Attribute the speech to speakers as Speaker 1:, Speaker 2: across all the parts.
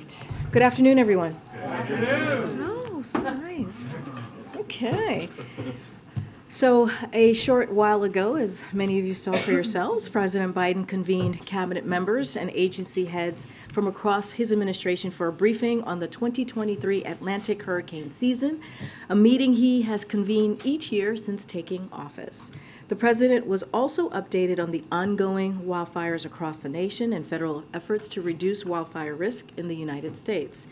Speaker 1: right. Good afternoon, everyone.
Speaker 2: Good afternoon.
Speaker 1: Oh, so nice. Okay. So a short while ago, as many of you saw for yourselves, President Biden convened cabinet members and agency heads from across his administration for a briefing on the 2023 Atlantic hurricane season, a meeting he has convened each year since taking office. The president was also updated on the ongoing wildfires across the nation and federal efforts to reduce wildfire risk in the United States.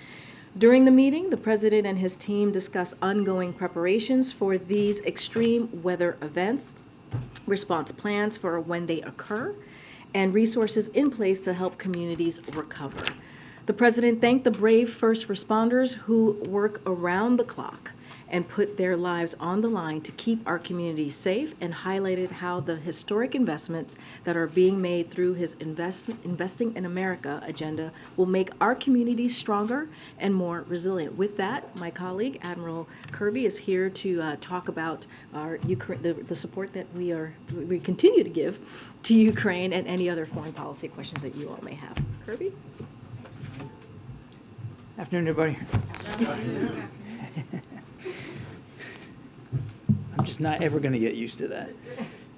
Speaker 1: During the meeting, the president and his team discussed ongoing preparations for these extreme weather events, response plans for when they occur, and resources in place to help communities recover. The president thanked the brave first responders who work around the clock and put their lives on the line to keep our communities safe, and highlighted how the historic investments that are being made through his Investing in America agenda will make our communities stronger and more resilient. With that, my colleague, Admiral Kirby, is here to talk about our the support that we continue to give to Ukraine, and any other foreign policy questions that you all may have. Kirby?
Speaker 3: Afternoon, everybody. I'm just not ever going to get used to that.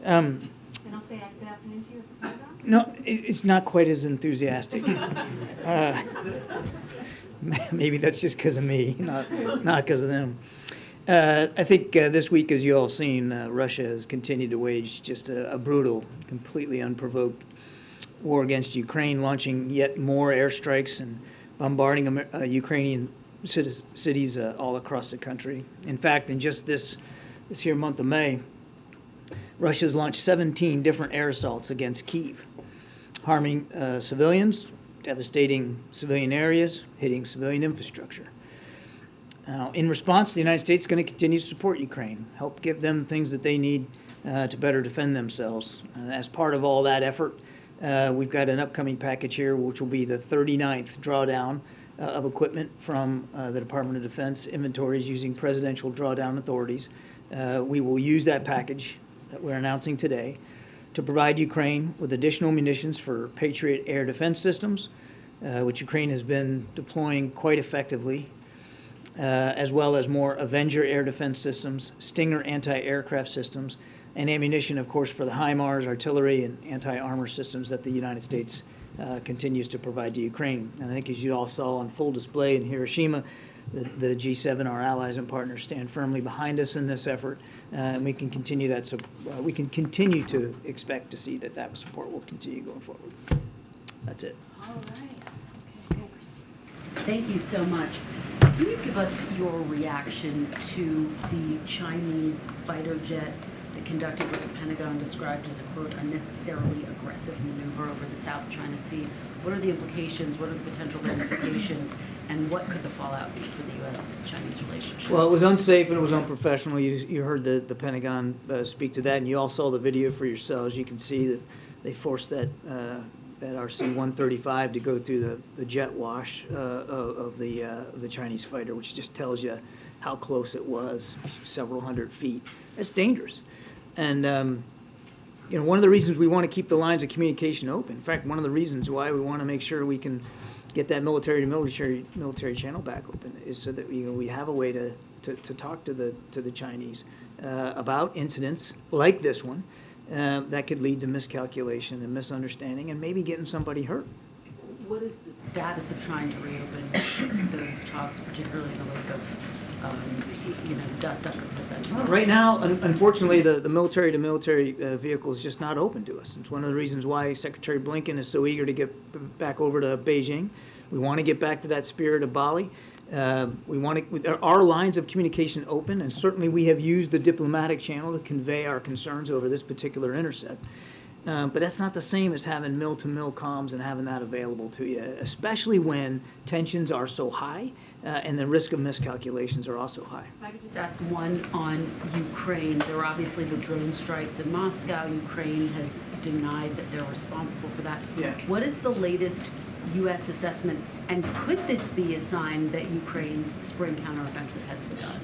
Speaker 1: And I'll say good afternoon to you.
Speaker 3: No, it's not quite as enthusiastic. Maybe that's just because of me, not because of them. I think this week, as you all seen, Russia has continued to wage just a brutal, completely unprovoked war against Ukraine, launching yet more airstrikes and bombarding Ukrainian cities all across the country. In fact, in just this here month of May, Russia's launched 17 different air assaults against Kyiv, harming civilians, devastating civilian areas, hitting civilian infrastructure. Now, in response, the United States is going to continue to support Ukraine, help give them things that they need to better defend themselves. As part of all that effort, we've got an upcoming package here, which will be the 39th drawdown of equipment from the Department of Defense inventories using presidential drawdown authorities. We will use that package that we're announcing today to provide Ukraine with additional munitions for Patriot air defense systems, which Ukraine has been deploying quite effectively, as well as more Avenger air defense systems, Stinger anti-aircraft systems, and ammunition, of course, for the HIMARS, artillery, and anti-armor systems that the United States continues to provide to Ukraine. And I think, as you all saw on full display in Hiroshima, the G7, our allies and partners, stand firmly behind us in this effort, and we can continue that. We can continue to expect to see that support will continue going forward. That's it.
Speaker 1: All right. Okay.
Speaker 4: Thank you so much. Can you give us your reaction to the Chinese fighter jet that conducted what the Pentagon described as a, quote, unnecessarily aggressive maneuver over the South China Sea? What are the implications? What are the potential ramifications? And what could the fallout be for the U.S.-Chinese relationship?
Speaker 3: Well, it was unsafe and it was unprofessional. You heard the Pentagon speak to that, and you all saw the video for yourselves. You can see that they forced that RC-135 to go through the jet wash of the Chinese fighter, which just tells you how close it was, several hundred feet. That's dangerous. And one of the reasons we want to keep the lines of communication open, in fact, one of the reasons why we want to make sure we can get that military channel back open, is so that we have a way to talk to the Chinese about incidents like this one that could lead to miscalculation and misunderstanding and maybe getting somebody hurt.
Speaker 4: What is the status of trying to reopen those talks, particularly in the wake of dust up of defense?
Speaker 3: Right now, unfortunately, the military-to-military vehicle is just not open to us. It's one of the reasons why Secretary Blinken is so eager to get back over to Beijing. We want to get back to that spirit of Bali. We want to, our lines of communication open, and certainly we have used the diplomatic channel to convey our concerns over this particular intercept. But that's not the same as having mill-to-mill comms and having that available to you, especially when tensions are so high and the risk of miscalculations are also high.
Speaker 4: If I could just ask one on Ukraine. There were obviously the drone strikes in Moscow. Ukraine has denied that they're responsible for that.
Speaker 3: Yeah.
Speaker 4: What is the latest U.S. assessment, and could this be a sign that Ukraine's spring counteroffensive has begun?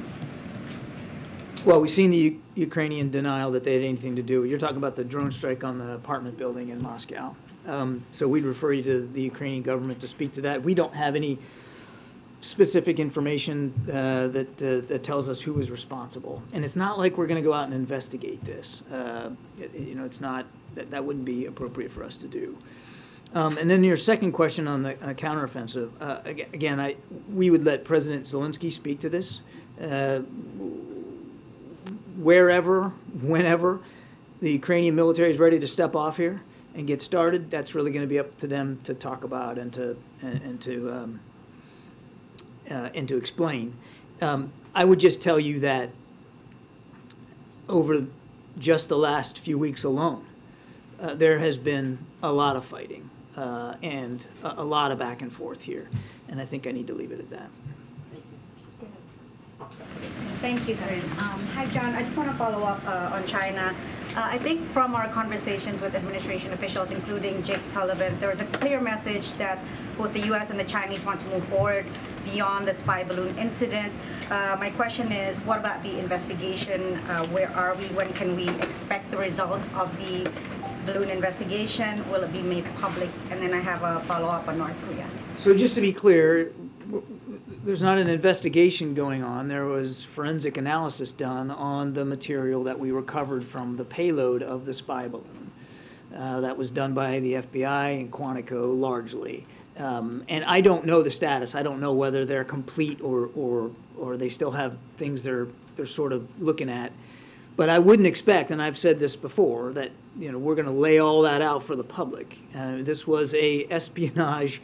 Speaker 3: Well, we've seen the Ukrainian denial that they had anything to do. You're talking about the drone strike on the apartment building in Moscow. So we'd refer you to the Ukrainian government to speak to that. We don't have any specific information that tells us who is responsible. And it's not like we're going to go out and investigate this. It's not, that wouldn't be appropriate for us to do. And then your second question on the counteroffensive, again, we would let President Zelensky speak to this. Wherever, whenever the Ukrainian military is ready to step off here and get started, that's really going to be up to them to talk about and to explain. I would just tell you that over just the last few weeks alone, there has been a lot of fighting and a lot of back and forth here, and I think I need to leave it at that.
Speaker 2: Thank you, Karine. Hi, John. I just want to follow up on China. I think from our conversations with administration officials, including Jake Sullivan, there was a clear message that both the U.S. and the Chinese want to move forward beyond the spy balloon incident. My question is, what about the investigation? Where are we? When can we expect the result of the balloon investigation? Will it be made public? And then I have a follow-up on North Korea.
Speaker 3: So just to be clear, there's not an investigation going on. There was forensic analysis done on the material that we recovered from the payload of the spy balloon. That was done by the FBI and Quantico largely. And I don't know the status. I don't know whether they're complete or they still have things they're sort of looking at. But I wouldn't expect, and I've said this before, that we're going to lay all that out for the public. This was a espionage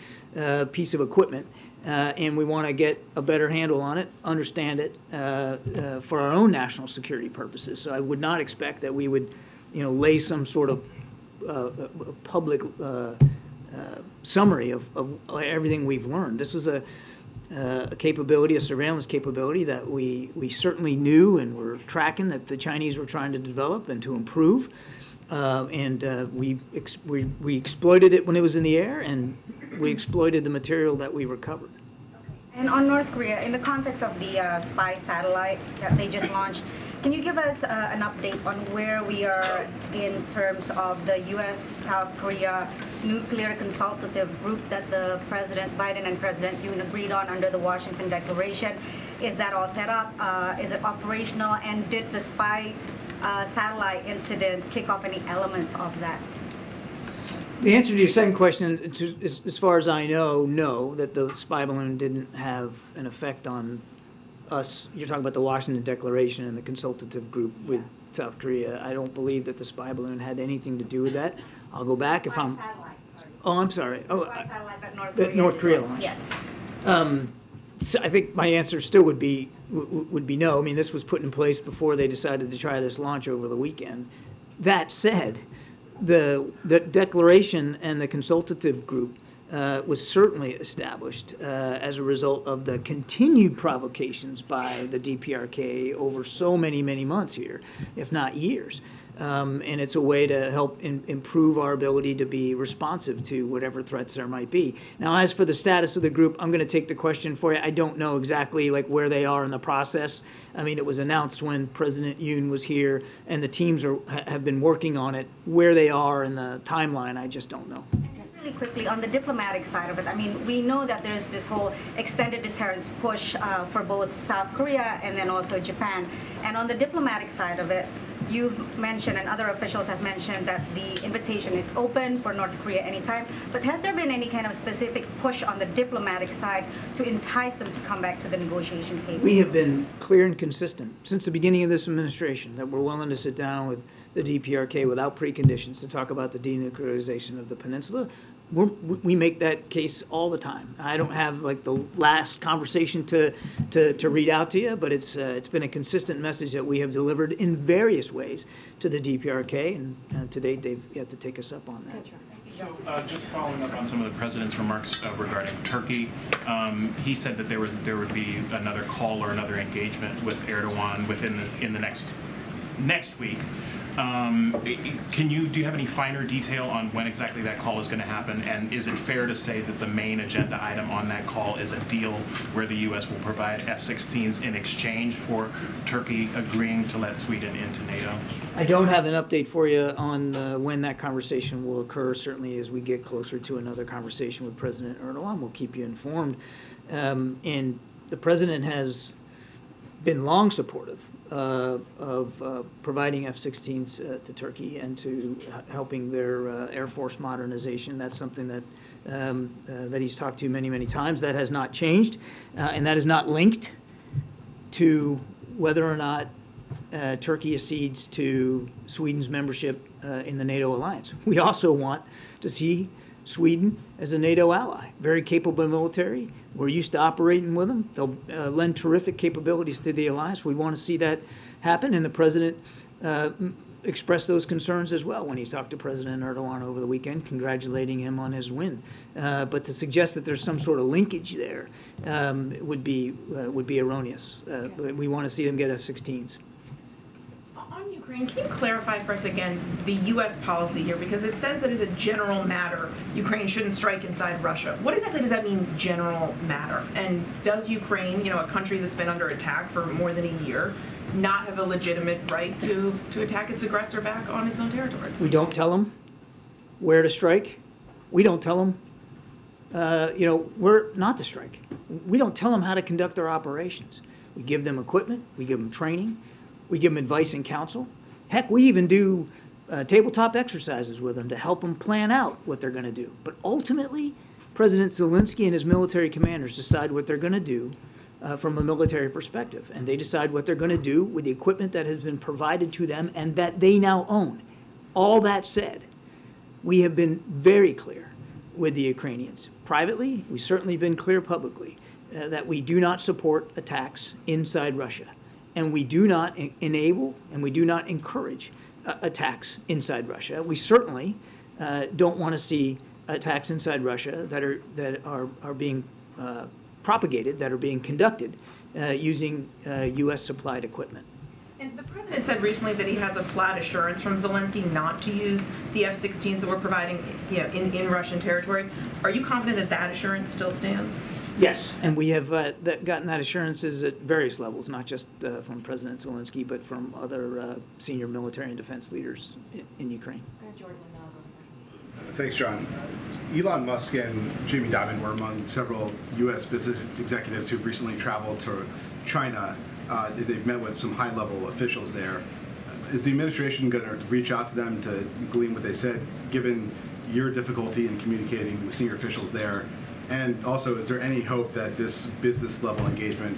Speaker 3: piece of equipment. And we want to get a better handle on it, understand it for our own national security purposes. So I would not expect that we would, lay some sort of public summary of everything we've learned. This was a capability, a surveillance capability that we certainly knew and were tracking that the Chinese were trying to develop and to improve. We exploited it when it was in the air, and we exploited the material that we recovered.
Speaker 2: And on North Korea, in the context of the spy satellite that they just launched, can you give us an update on where we are in terms of the U.S.-South Korea nuclear consultative group that the President Biden and President Yoon agreed on under the Washington Declaration? Is that all set up? Is it operational? And did the spy satellite incident kick off any elements of that?
Speaker 3: The answer to your second question, as far as I know, no, that the spy balloon didn't have an effect on us. You're talking about the Washington Declaration and the consultative group with South Korea. I don't believe that the spy balloon had anything to do with that. I'll go back if I'm... Oh, I'm sorry. Oh,
Speaker 2: spy satellite
Speaker 3: that North Korea launched.
Speaker 2: Yes.
Speaker 3: So I think my answer still would be no. I mean, this was put in place before they decided to try this launch over the weekend. That said, the declaration and the consultative group was certainly established as a result of the continued provocations by the DPRK over so many months here, if not years. And it's a way to help improve our ability to be responsive to whatever threats there might be. Now, as for the status of the group, I'm going to take the question for you. I don't know exactly where they are in the process. I mean, it was announced when President Yoon was here, and the teams have been working on it. Where they are in the timeline, I just don't know.
Speaker 2: Really quickly, on the diplomatic side of it, I mean, we know that there's this whole extended deterrence push for both South Korea and then also Japan. And on the diplomatic side of it, you mentioned and other officials have mentioned that the invitation is open for North Korea anytime. But has there been any kind of specific push on the diplomatic side to entice them to come back to the negotiation table?
Speaker 3: We have been clear and consistent since the beginning of this administration that we're willing to sit down with the DPRK without preconditions to talk about the denuclearization of the peninsula. We make that case all the time. I don't have the last conversation to read out to you, but it's been a consistent message that we have delivered in various ways to the DPRK, and to date they've yet to take us up on that.
Speaker 5: So just following up on some of the president's remarks regarding Turkey, he said that there would be another call or another engagement with Erdogan in the next week. Do you have any finer detail on when exactly that call is going to happen? And is it fair to say that the main agenda item on that call is a deal where the U.S. will provide F-16s in exchange for Turkey agreeing to let Sweden into NATO?
Speaker 3: I don't have an update for you on when that conversation will occur. Certainly, as we get closer to another conversation with President Erdogan, we'll keep you informed. And the president has been long supportive of providing F-16s to Turkey and to helping their Air Force modernization. That's something that that he's talked to many, many times. That has not changed, and that is not linked to whether or not Turkey accedes to Sweden's membership in the NATO alliance. We also want to see Sweden as a NATO ally, very capable military. We're used to operating with them. They'll lend terrific capabilities to the alliance. We want to see that happen, and the president expressed those concerns as well when he talked to President Erdogan over the weekend, congratulating him on his win. But to suggest that there's some sort of linkage there would be erroneous. We want to see them get F-16s.
Speaker 6: On Ukraine, can you clarify for us again the U.S. policy here? Because it says that as a general matter, Ukraine shouldn't strike inside Russia. What exactly does that mean, general matter? And does Ukraine, you know, a country that's been under attack for more than a year, not have a legitimate right to attack its aggressor back on its own territory?
Speaker 3: We don't tell them where to strike. We don't tell them, where not to strike. We don't tell them how to conduct their operations. We give them equipment. We give them training. We give them advice and counsel. Heck, we even do tabletop exercises with them to help them plan out what they're going to do. But ultimately, President Zelensky and his military commanders decide what they're going to do from a military perspective. And they decide what they're going to do with the equipment that has been provided to them and that they now own. All that said, we have been very clear with the Ukrainians. Privately, we've certainly been clear publicly that we do not support attacks inside Russia. And we do not enable and we do not encourage attacks inside Russia. We certainly don't want to see attacks inside Russia that are being propagated, that are being conducted using U.S. supplied equipment.
Speaker 6: And the president said recently that he has a flat assurance from Zelensky not to use the F-16s that we're providing, in Russian territory. Are you confident that that assurance still stands?
Speaker 3: Yes, and we have gotten that assurances at various levels, not just from President Zelensky, but from other senior military and defense leaders in Ukraine.
Speaker 7: Thanks, John. Elon Musk and Jamie Dimon were among several U.S. business executives who've recently traveled to China. They've met with some high-level officials there. Is the administration going to reach out to them to glean what they said, given your difficulty in communicating with senior officials there? And also, is there any hope that this business-level engagement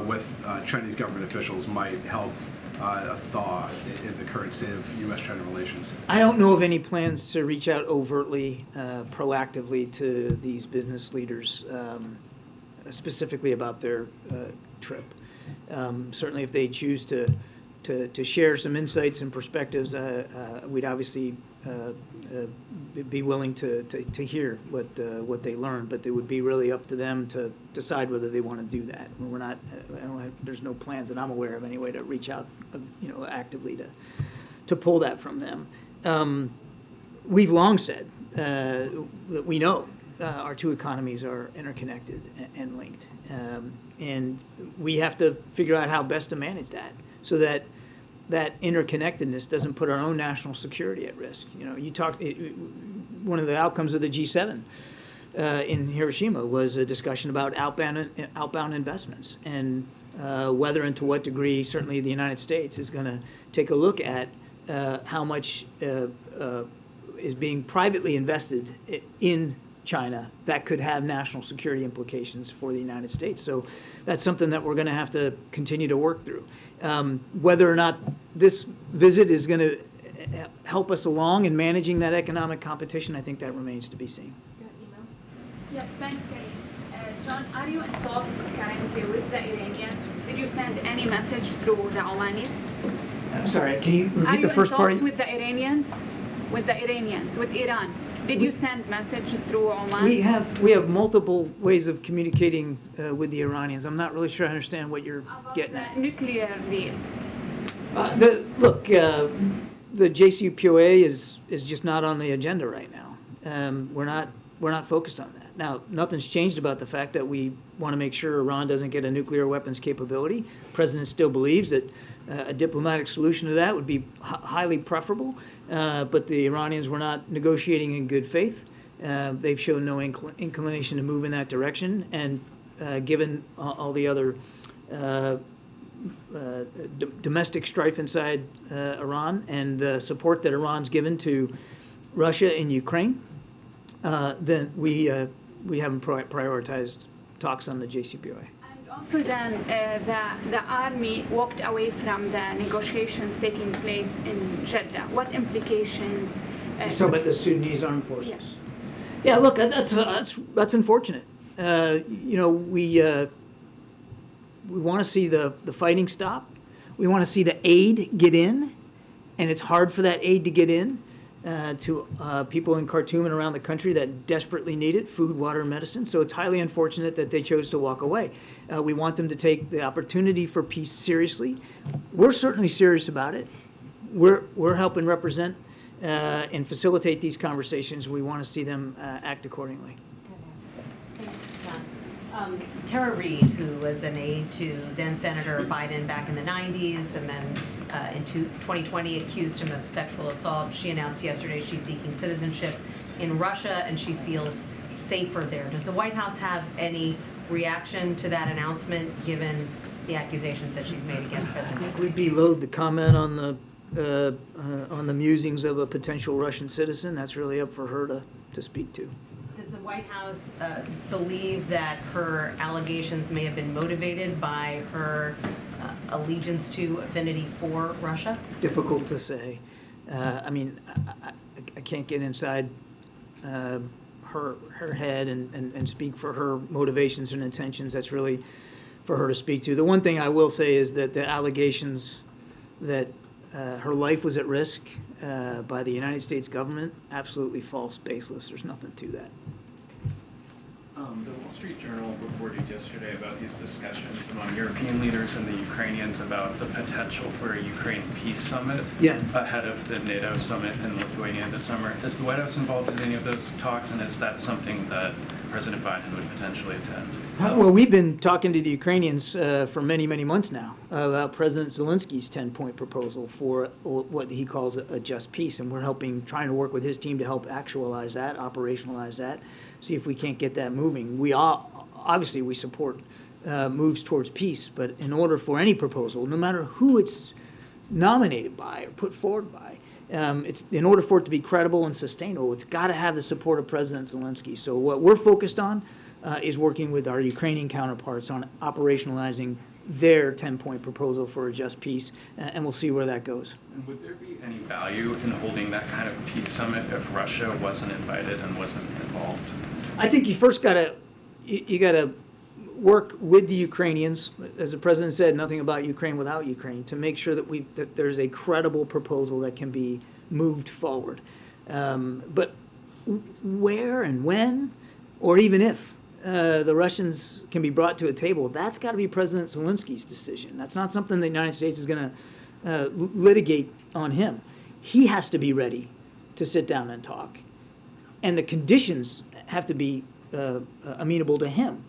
Speaker 7: with Chinese government officials might help a thaw in the current state of U.S.-China relations?
Speaker 3: I don't know of any plans to reach out overtly, proactively to these business leaders, specifically about their trip. Certainly, if they choose to share some insights and perspectives, we'd obviously be willing to hear what they learn, but it would be really up to them to decide whether they want to do that. We're not. There's no plans that I'm aware of anyway to reach out, actively to pull that from them. We've long said that we know our two economies are interconnected and linked, and we have to figure out how best to manage that so that that interconnectedness doesn't put our own national security at risk. You talked. One of the outcomes of the G7 in Hiroshima was a discussion about outbound investments and whether and to what degree certainly the United States is going to take a look at how much is being privately invested in China that could have national security implications for the United States. So that's something that we're going to have to continue to work through. Whether or not this visit is going to help us along in managing that economic competition, I think that remains to be seen.
Speaker 8: Yes, thanks, Karine. John, are you in talks currently with the Iranians? Did you send any message through the Omanis?
Speaker 3: I'm sorry, can you repeat the first part?
Speaker 8: Are you in talks with the Iranians? With Iran? Did you send message through Oman?
Speaker 3: We have multiple ways of communicating with the Iranians. I'm not really sure I understand what you're getting at.
Speaker 8: Nuclear deal.
Speaker 3: the JCPOA is just not on the agenda right now. We're not focused on that. Now, nothing's changed about the fact that we want to make sure Iran doesn't get a nuclear weapons capability. The president still believes that a diplomatic solution to that would be highly preferable, but the Iranians were not negotiating in good faith. They've shown no inclination to move in that direction, and given all the other domestic strife inside Iran and the support that Iran's given to Russia in Ukraine, then we haven't prioritized talks on the JCPOA.
Speaker 8: And also then the army walked away from the negotiations taking place in Jeddah. What implications?
Speaker 3: You're talking about the Sudanese armed forces?
Speaker 8: Yes.
Speaker 3: Yeah, look, that's unfortunate. You know, we want to see the fighting stop. We want to see the aid get in, and it's hard for that aid to get in to people in Khartoum and around the country that desperately need it, food, water, and medicine. So it's highly unfortunate that they chose to walk away. We want them to take the opportunity for peace seriously. We're certainly serious about it. We're helping represent and facilitate these conversations. We want to see them act accordingly.
Speaker 9: Tara Reid, who was an aide to then Senator Biden back in the 90s, and then in 2020 accused him of sexual assault. She announced yesterday she's seeking citizenship in Russia, and she feels safer there. Does the White House have any reaction to that announcement, given the accusations that she's made against President Biden?
Speaker 3: We'd be loath to comment on the musings of a potential Russian citizen. That's really up for her to speak to.
Speaker 9: Does the White House believe that her allegations may have been motivated by her allegiance to, affinity for Russia?
Speaker 3: Difficult to say. I mean, I can't get inside her head and speak for her motivations and intentions. That's really for her to speak to. The one thing I will say is that the allegations that her life was at risk by the United States government, absolutely false, baseless. There's nothing to that.
Speaker 10: The Wall Street Journal reported yesterday about these discussions among European leaders and the Ukrainians about the potential for a Ukraine peace summit ahead of the NATO summit in Lithuania this summer. Is the White House involved in any of those talks, and is that something that President Biden would potentially attend?
Speaker 3: Well, we've been talking to the Ukrainians for many, many months now about President Zelensky's 10-point proposal for what he calls a just peace, and we're trying to work with his team to help actualize that, operationalize that, see if we can't get that moving. Obviously we support moves towards peace, but in order for any proposal, no matter who it's nominated by or put forward by, in order for it to be credible and sustainable, it's got to have the support of President Zelensky. So what we're focused on is working with our Ukrainian counterparts on operationalizing their 10-point proposal for a just peace, and we'll see where that goes.
Speaker 10: And would there be any value in holding that kind of peace summit if Russia wasn't invited and wasn't involved?
Speaker 3: I think you first got to work with the Ukrainians, as the president said, nothing about Ukraine without Ukraine, to make sure that there's a credible proposal that can be moved forward. But where and when, or even if, the Russians can be brought to a table, that's got to be President Zelensky's decision. That's not something the United States is going to litigate on him. He has to be ready to sit down and talk. And the conditions have to be amenable to him.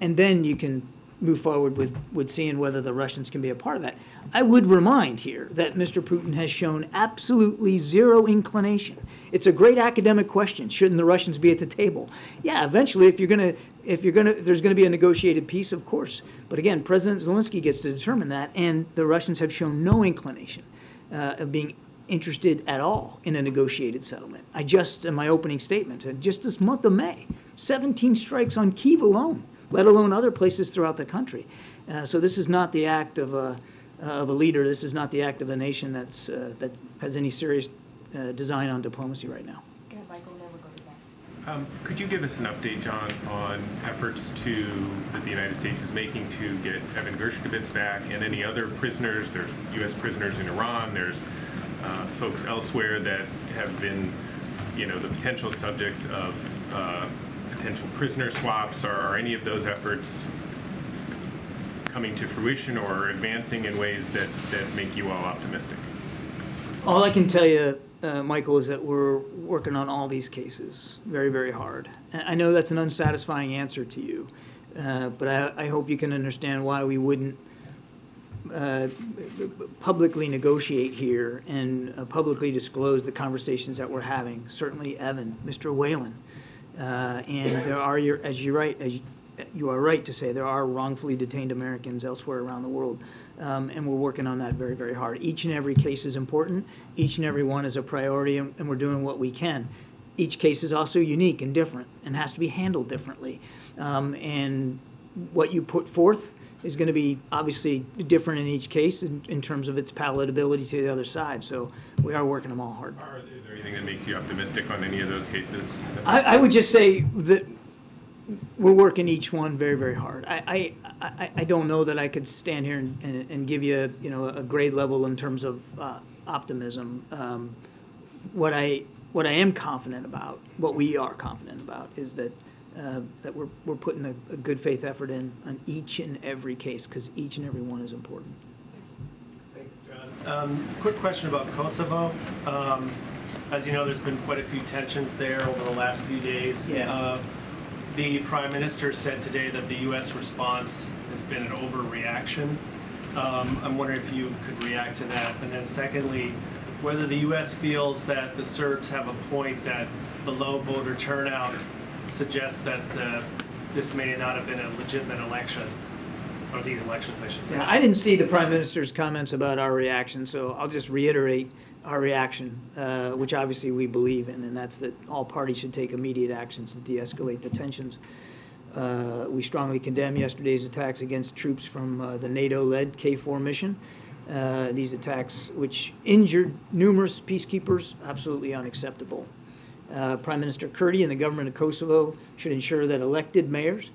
Speaker 3: And then you can move forward with seeing whether the Russians can be a part of that. I would remind here that Mr. Putin has shown absolutely zero inclination. It's a great academic question. Shouldn't the Russians be at the table? Yeah, eventually, if there's gonna be a negotiated peace, of course. But again, President Zelensky gets to determine that, and the Russians have shown no inclination of being interested at all in a negotiated settlement. In my opening statement, just this month of May, 17 strikes on Kyiv alone, let alone other places throughout the country. So this is not the act of a leader. This is not the act of a nation that has any serious design on diplomacy right now.
Speaker 2: Go ahead, Michael, then we'll go to that.
Speaker 11: Could you give us an update, John, on efforts that the United States is making to get Evan Gershkovich back and any other prisoners? There's U.S. prisoners in Iran. There's folks elsewhere that have been, the potential subjects of potential prisoner swaps. Are any of those efforts coming to fruition or advancing in ways that make you all optimistic?
Speaker 3: All I can tell you, Michael, is that we're working on all these cases very, very hard. I know that's an unsatisfying answer to you, but I hope you can understand why we wouldn't publicly negotiate here and publicly disclose the conversations that we're having. Certainly Evan, Mr. Whalen, and there are, as you are right to say, there are wrongfully detained Americans elsewhere around the world, and we're working on that very, very hard. Each and every case is important. Each and every one is a priority, and we're doing what we can. Each case is also unique and different and has to be handled differently. And what you put forth is going to be obviously different in each case in terms of its palatability to the other side. So we are working them all hard.
Speaker 11: Is there anything that makes you optimistic on any of those cases?
Speaker 3: I would just say that we're working each one very, very hard. I don't know that I could stand here and give you a grade level in terms of optimism. What I am confident about, what we are confident about, is that we're putting a good faith effort in on each and every case, because each and every one is important.
Speaker 12: Thanks, John. Quick question about Kosovo. As you know, there's been quite a few tensions there over the last few days.
Speaker 3: Yeah.
Speaker 12: The Prime Minister said today that the U.S. response has been an overreaction. I'm wondering if you could react to that. And then secondly, whether the U.S. feels that the Serbs have a point that the low voter turnout suggests that this may not have been a legitimate election, or these elections, I should say.
Speaker 3: Yeah, I didn't see the Prime Minister's comments about our reaction, so I'll just reiterate our reaction, which obviously we believe in, and that's that all parties should take immediate actions to de-escalate the tensions. We strongly condemn yesterday's attacks against troops from the NATO-led KFOR mission. These attacks, which injured numerous peacekeepers, absolutely unacceptable. Prime Minister Kurdi and the government of Kosovo should ensure that elected mayors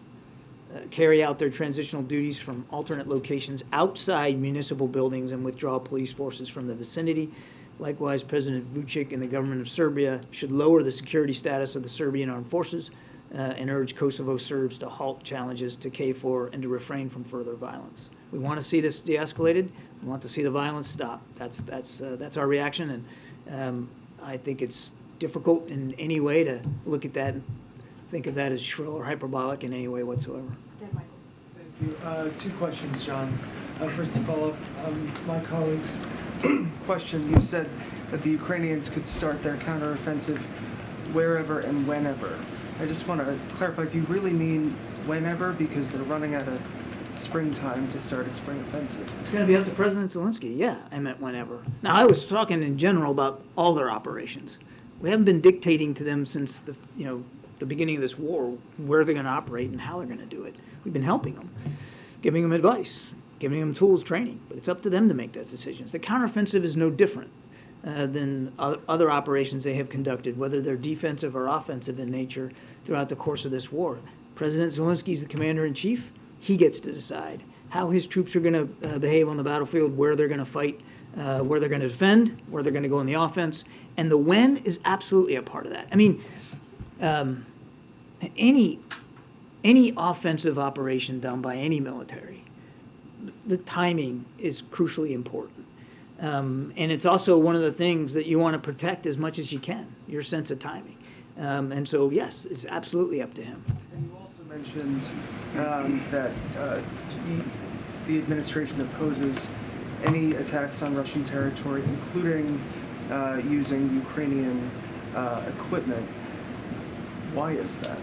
Speaker 3: carry out their transitional duties from alternate locations outside municipal buildings and withdraw police forces from the vicinity. Likewise, President Vučić and the government of Serbia should lower the security status of the Serbian armed forces and urge Kosovo Serbs to halt challenges to KFOR and to refrain from further violence. We want to see this de-escalated. We want to see the violence stop. That's our reaction, and I think it's difficult in any way to look at that and think of that as shrill or hyperbolic in any way whatsoever.
Speaker 13: Thank you. Two questions, John. First, to follow up my colleague's question, you said that the Ukrainians could start their counteroffensive wherever and whenever. I just want to clarify, do you really mean whenever? Because they're running out of springtime to start a spring offensive.
Speaker 3: It's going to be up to President Zelensky. Yeah, I meant whenever. Now, I was talking in general about all their operations. We haven't been dictating to them since the beginning of this war where they're going to operate and how they're going to do it. We've been helping them, giving them advice, giving them tools, training, but it's up to them to make those decisions. The counteroffensive is no different than other operations they have conducted, whether they're defensive or offensive in nature throughout the course of this war. President Zelensky is the commander-in-chief. He gets to decide how his troops are going to behave on the battlefield, where they're going to fight, where they're going to defend, where they're going to go in the offense, and the when is absolutely a part of that. I mean, any offensive operation done by any military, the timing is crucially important. And it's also one of the things that you want to protect as much as you can, your sense of timing. And so, yes, it's absolutely up to him.
Speaker 13: And you also mentioned that the administration opposes any attacks on Russian territory, including using Ukrainian equipment. Why is that?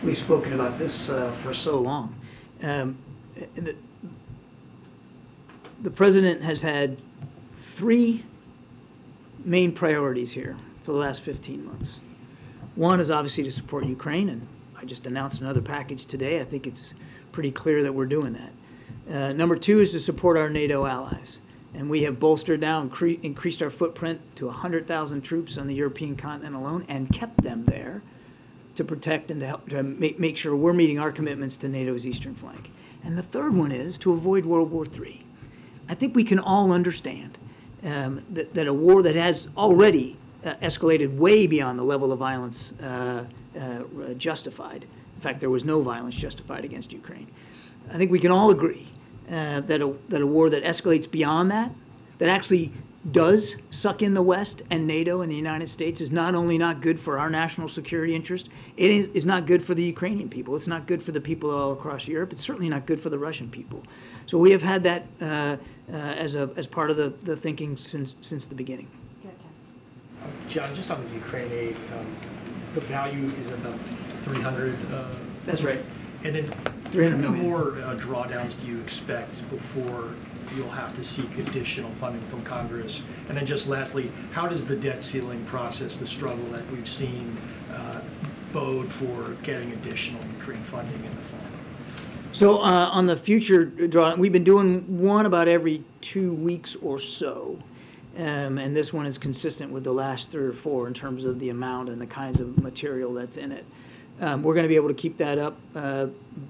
Speaker 3: We've spoken about this for so long. The president has had three main priorities here for the last 15 months. One is obviously to support Ukraine, and I just announced another package today. I think it's pretty clear that we're doing that. Number two is to support our NATO allies, and we have bolstered now, increased our footprint to 100,000 troops on the European continent alone, and kept them there to protect and to help to make sure we're meeting our commitments to NATO's eastern flank. And the third one is to avoid World War III. I think we can all understand that a war that has already escalated way beyond the level of violence justified. In fact, there was no violence justified against Ukraine. I think we can all agree that a war that escalates beyond that, that actually does suck in the West and NATO and the United States is not only not good for our national security interest, it is not good for the Ukrainian people. It's not good for the people all across Europe. It's certainly not good for the Russian people. So we have had that as part of the thinking since the beginning.
Speaker 14: John, just on the Ukraine aid, the value is about 300.
Speaker 3: That's right.
Speaker 14: And then how many more drawdowns do you expect before you'll have to seek additional funding from Congress? And then just lastly, how does the debt ceiling process, the struggle that we've seen, bode for getting additional Ukraine funding in the fall?
Speaker 3: So on the future draw, we've been doing one about every 2 weeks or so. And this one is consistent with the last 3 or 4 in terms of the amount and the kinds of material that's in it. We're going to be able to keep that up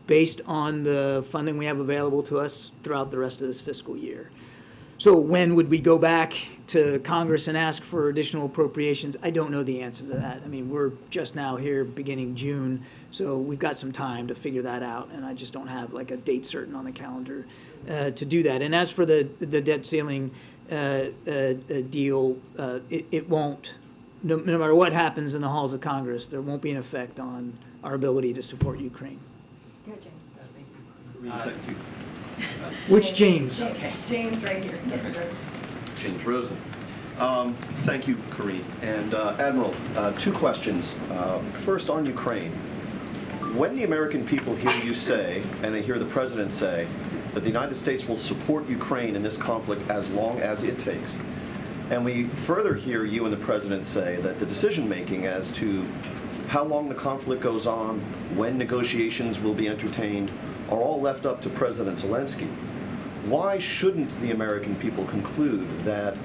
Speaker 3: based on the funding we have available to us throughout the rest of this fiscal year. So when would we go back to Congress and ask for additional appropriations? I don't know the answer to that. I mean, we're just now here beginning June, so we've got some time to figure that out, and I just don't have like a date certain on the calendar to do that. And as for the debt ceiling deal, it won't. No matter what happens in the halls of Congress, there won't be an effect on our ability to support Ukraine.
Speaker 2: Go, James.
Speaker 15: Thank you.
Speaker 3: Which James? Okay.
Speaker 2: James right here. Yes, sir.
Speaker 15: James Rosen. Thank you, Karine. And Admiral, 2 questions. First, on Ukraine. When the American people hear you say, and they hear the President say, that the United States will support Ukraine in this conflict as long as it takes, and we further hear you and the President say that the decision-making as to how long the conflict goes on, when negotiations will be entertained, are all left up to President Zelensky, why shouldn't the American people conclude that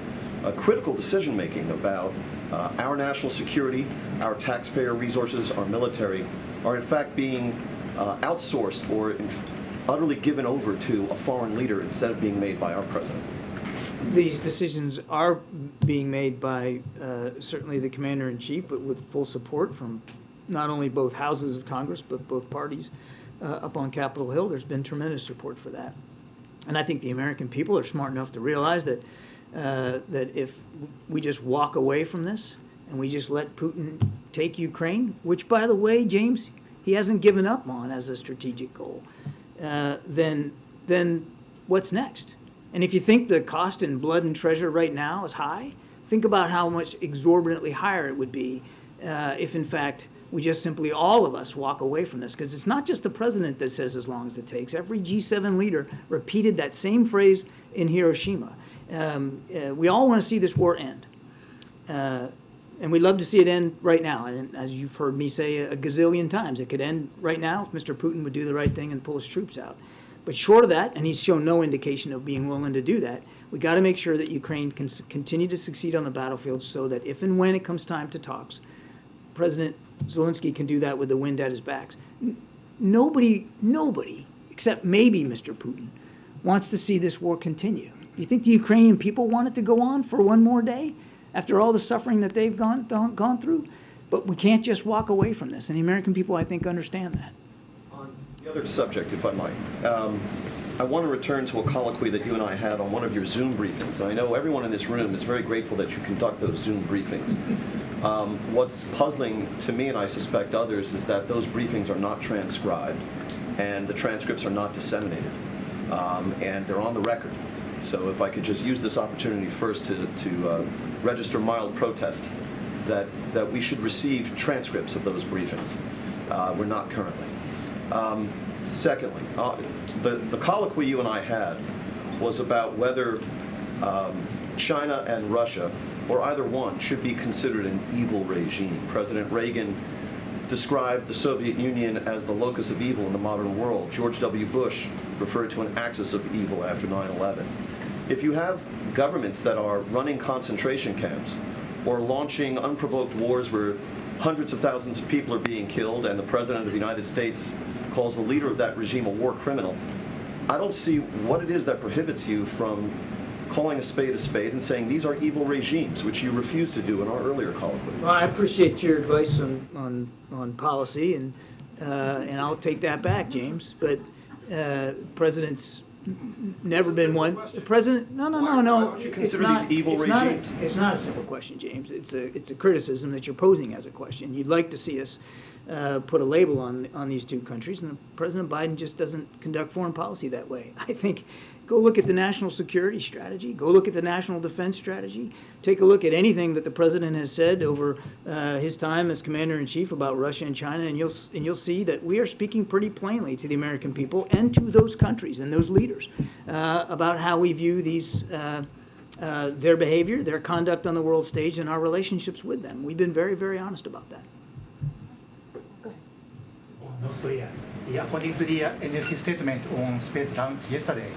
Speaker 15: critical decision-making about our national security, our taxpayer resources, our military, are in fact being outsourced or utterly given over to a foreign leader instead of being made by our President?
Speaker 3: These decisions are being made by certainly the Commander-in-Chief, but with full support from not only both houses of Congress, but both parties up on Capitol Hill. There's been tremendous support for that. And I think the American people are smart enough to realize that that if we just walk away from this and we just let Putin take Ukraine, which, by the way, James, he hasn't given up on as a strategic goal, then what's next? And if you think the cost in blood and treasure right now is high, think about how much exorbitantly higher it would be if, in fact, we just simply, all of us, walk away from this. Because it's not just the President that says as long as it takes. Every G7 leader repeated that same phrase in Hiroshima. We all want to see this war end. And we'd love to see it end right now. And as you've heard me say a gazillion times, it could end right now if Mr. Putin would do the right thing and pull his troops out. But short of that, and he's shown no indication of being willing to do that, we got to make sure that Ukraine can continue to succeed on the battlefield so that if and when it comes time to talks, President Zelensky can do that with the wind at his back. Nobody, except maybe Mr. Putin, wants to see this war continue. You think the Ukrainian people want it to go on for one more day after all the suffering that they've gone through? But we can't just walk away from this, and the American people, I think, understand that.
Speaker 15: On the other subject, if I might, I want to return to a colloquy that you and I had on one of your Zoom briefings. And I know everyone in this room is very grateful that you conduct those Zoom briefings. What's puzzling to me, and I suspect others, is that those briefings are not transcribed, and the transcripts are not disseminated, and they're on the record. So if I could just use this opportunity first to register mild protest that we should receive transcripts of those briefings. We're not currently. Secondly, the colloquy you and I had was about whether China and Russia, or either one, should be considered an evil regime. President Reagan described the Soviet Union as the locus of evil in the modern world. George W. Bush referred to an axis of evil after 9/11. If you have governments that are running concentration camps or launching unprovoked wars where hundreds of thousands of people are being killed and the President of the United States calls the leader of that regime a war criminal, I don't see what it is that prohibits you from calling a spade and saying these are evil regimes, which you refused to do in our earlier colloquy.
Speaker 3: Well, I appreciate your advice on policy, and I'll take that back, James. But President's never been one. The president, no.
Speaker 15: Why don't you consider these evil regimes?
Speaker 3: It's not a simple question, James. It's a criticism that you're posing as a question. You'd like to see us put a label on these two countries, and President Biden just doesn't conduct foreign policy that way. I think go look at the national security strategy. Go look at the national defense strategy. Take a look at anything that the president has said over his time as commander-in-chief about Russia and China, and you'll see that we are speaking pretty plainly to the American people and to those countries and those leaders about how we view these their behavior, their conduct on the world stage, and our relationships with them. We've been very, very honest about that.
Speaker 16: North Korea. According to the NLC statement on space launch yesterday,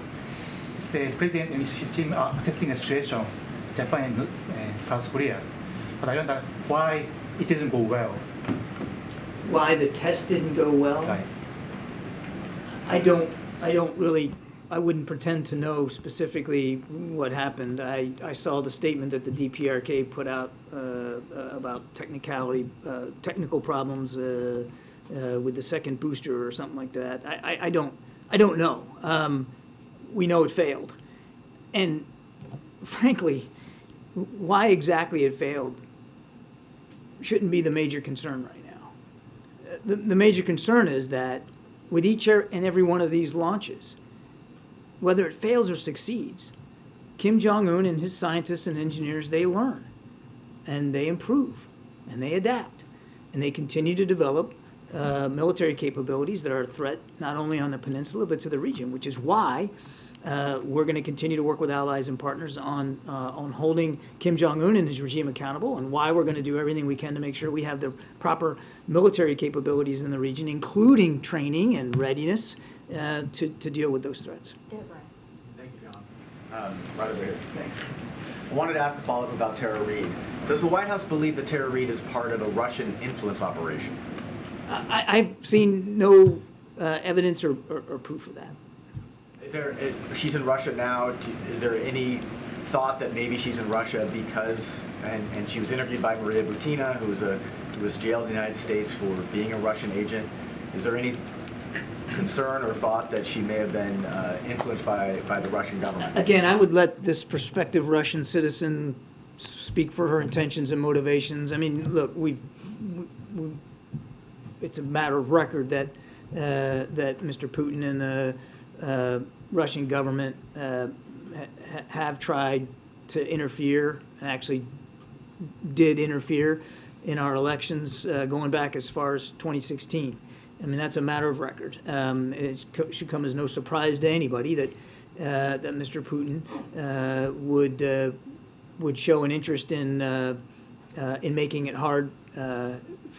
Speaker 16: the president and his team are assessing the situation in Japan and South Korea. But I wonder why it didn't go well.
Speaker 3: Why the test didn't go well?
Speaker 16: Right.
Speaker 3: I wouldn't pretend to know specifically what happened. I saw the statement that the DPRK put out about technical problems with the second booster or something like that. I don't know. We know it failed, and frankly, why exactly it failed shouldn't be the major concern right now. The major concern is that with each and every one of these launches, whether it fails or succeeds, Kim Jong-un and his scientists and engineers, they learn, and they improve, and they adapt, and they continue to develop military capabilities that are a threat not only on the peninsula but to the region, which is why we're going to continue to work with allies and partners on holding Kim Jong-un and his regime accountable, and why we're going to do everything we can to make sure we have the proper military capabilities in the region, including training and readiness to deal with those threats.
Speaker 17: Thank you, John. Right over here. Thanks. I wanted to ask a follow-up about Tara Reid. Does the White House believe that Tara Reid is part of a Russian influence operation?
Speaker 3: I've seen no evidence or proof of that.
Speaker 17: She's in Russia now. Is there any thought that maybe she's in Russia because, and she was interviewed by Maria Butina, who was jailed in the United States for being a Russian agent. Is there any concern or thought that she may have been influenced by the Russian government?
Speaker 3: Again, I would let this prospective Russian citizen speak for her intentions and motivations. I mean, look, it's a matter of record that Mr. Putin and the Russian government have tried to interfere, and actually did interfere in our elections going back as far as 2016. I mean, that's a matter of record. It should come as no surprise to anybody that Mr. Putin would show an interest in making it hard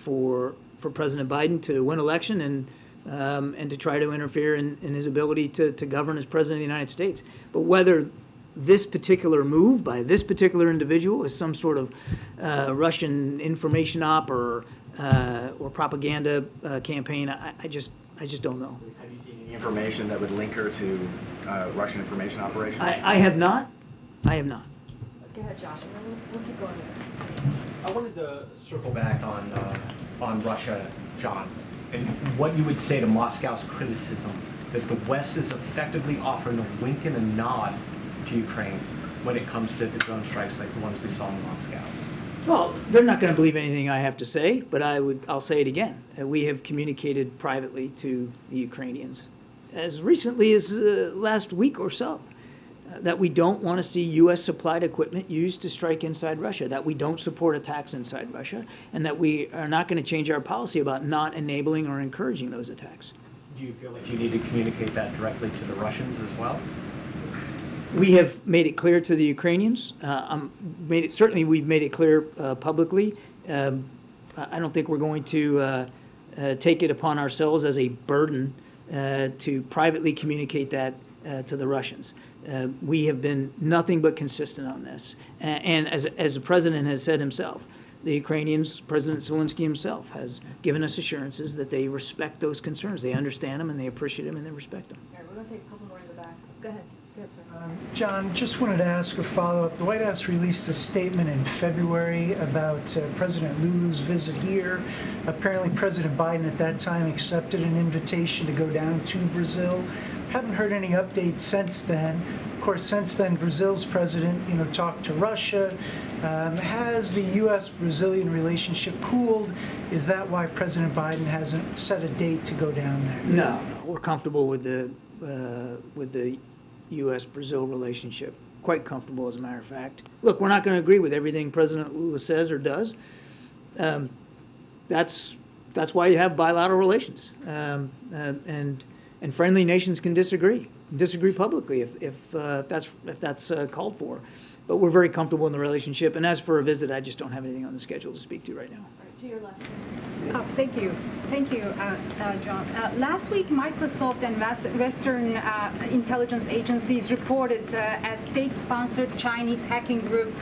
Speaker 3: for President Biden to win election and to try to interfere in his ability to govern as President of the United States. But whether this particular move by this particular individual is some sort of Russian information op or propaganda campaign, I just don't know.
Speaker 17: Have you seen any information that would link her to Russian information operations?
Speaker 3: I have not. I have not.
Speaker 1: Go ahead, Josh, and then we'll keep going.
Speaker 18: I wanted to circle back on Russia, John, and what you would say to Moscow's criticism that the West is effectively offering a wink and a nod to Ukraine when it comes to the drone strikes like the ones we saw in Moscow.
Speaker 3: Well, they're not going to believe anything I have to say, but I'll say it again. We have communicated privately to the Ukrainians as recently as last week or so that we don't want to see U.S. supplied equipment used to strike inside Russia, that we don't support attacks inside Russia, and that we are not going to change our policy about not enabling or encouraging those attacks.
Speaker 18: Do you feel like you need to communicate that directly to the Russians as well?
Speaker 3: We have made it clear to the Ukrainians. Certainly we've made it clear publicly. I don't think we're going to take it upon ourselves as a burden to privately communicate that to the Russians. We have been nothing but consistent on this. And as the president has said himself, the Ukrainians, President Zelensky himself, has given us assurances that they respect those concerns. They understand them, and they appreciate them, and they respect them.
Speaker 1: All right, we're going to take a couple more in the back. Go ahead.
Speaker 19: John, just wanted to ask a follow-up. The White House released a statement in February about President Lulu's visit here. Apparently, President Biden at that time accepted an invitation to go down to Brazil. Haven't heard any updates since then. Of course, since then, Brazil's president, talked to Russia. Has the U.S.-Brazilian relationship cooled? Is that why President Biden hasn't set a date to go down there?
Speaker 3: No, we're comfortable with the U.S.-Brazil relationship. Quite comfortable, as a matter of fact. Look, we're not going to agree with everything President Lula says or does. That's why you have bilateral relations, and friendly nations can disagree publicly if that's called for. But we're very comfortable in the relationship. And as for a visit, I just don't have anything on the schedule to speak to right now.
Speaker 1: To your left.
Speaker 8: Thank you, John. Last week, Microsoft and Western intelligence agencies reported a state-sponsored Chinese hacking group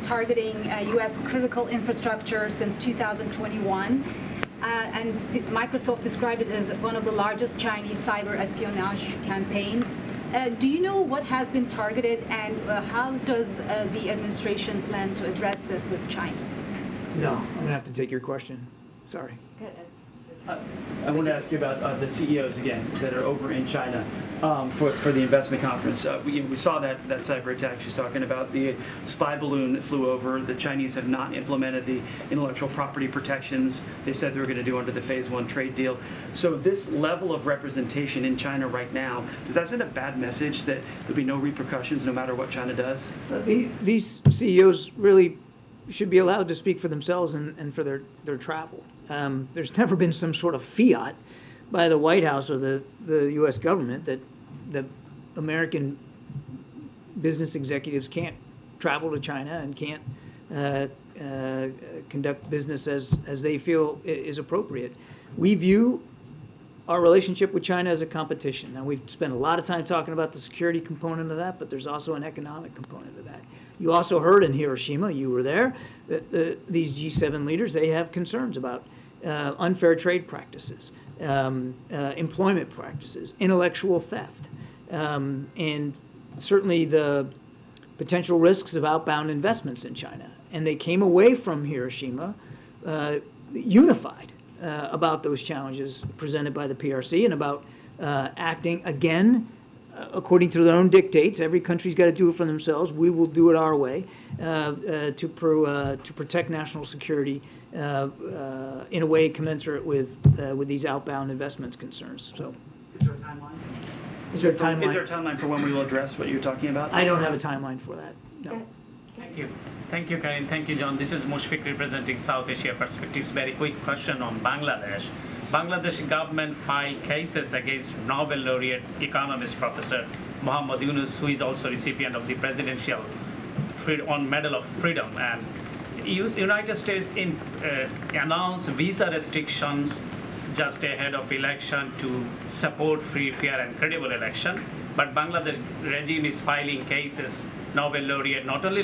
Speaker 8: targeting U.S. critical infrastructure since 2021. And Microsoft described it as one of the largest Chinese cyber espionage campaigns. Do you know what has been targeted, and how does the administration plan to address this with China?
Speaker 3: No, I'm going to have to take your question. Sorry.
Speaker 1: Good.
Speaker 20: I want to ask you about the CEOs again that are over in China for the investment conference. We saw that cyber attack she's talking about. The spy balloon that flew over. The Chinese have not implemented the intellectual property protections they said they were going to do under the Phase 1 trade deal. So this level of representation in China right now, does that send a bad message that there'll be no repercussions no matter what China does?
Speaker 3: These CEOs really should be allowed to speak for themselves and for their travel. There's never been some sort of fiat by the White House or the U.S. government that the American business executives can't travel to China and can't conduct business as they feel is appropriate. We view our relationship with China as a competition. Now, we've spent a lot of time talking about the security component of that, but there's also an economic component of that. You also heard in Hiroshima, you were there, that these G7 leaders, they have concerns about unfair trade practices, employment practices, intellectual theft, and certainly the potential risks of outbound investments in China. And they came away from Hiroshima unified about those challenges presented by the PRC and about acting again according to their own dictates. Every country's got to do it for themselves. We will do it our way to protect national security in a way commensurate with these outbound investments concerns. So,
Speaker 20: is there a timeline?
Speaker 3: Is there a timeline?
Speaker 20: Is there a timeline for when we will address what you're talking about?
Speaker 3: I don't have a timeline for that. No.
Speaker 21: Thank you. Thank you, Karine. Thank you, John. This is Mushfiq representing South Asia Perspectives. Very quick question on Bangladesh. Bangladesh government filed cases against Nobel laureate economist Professor Muhammad Yunus, who is also recipient of the Presidential Medal of Freedom. And United States announced visa restrictions just ahead of election to support free, fair, and credible election. But Bangladesh regime is filing cases, Nobel laureate, not only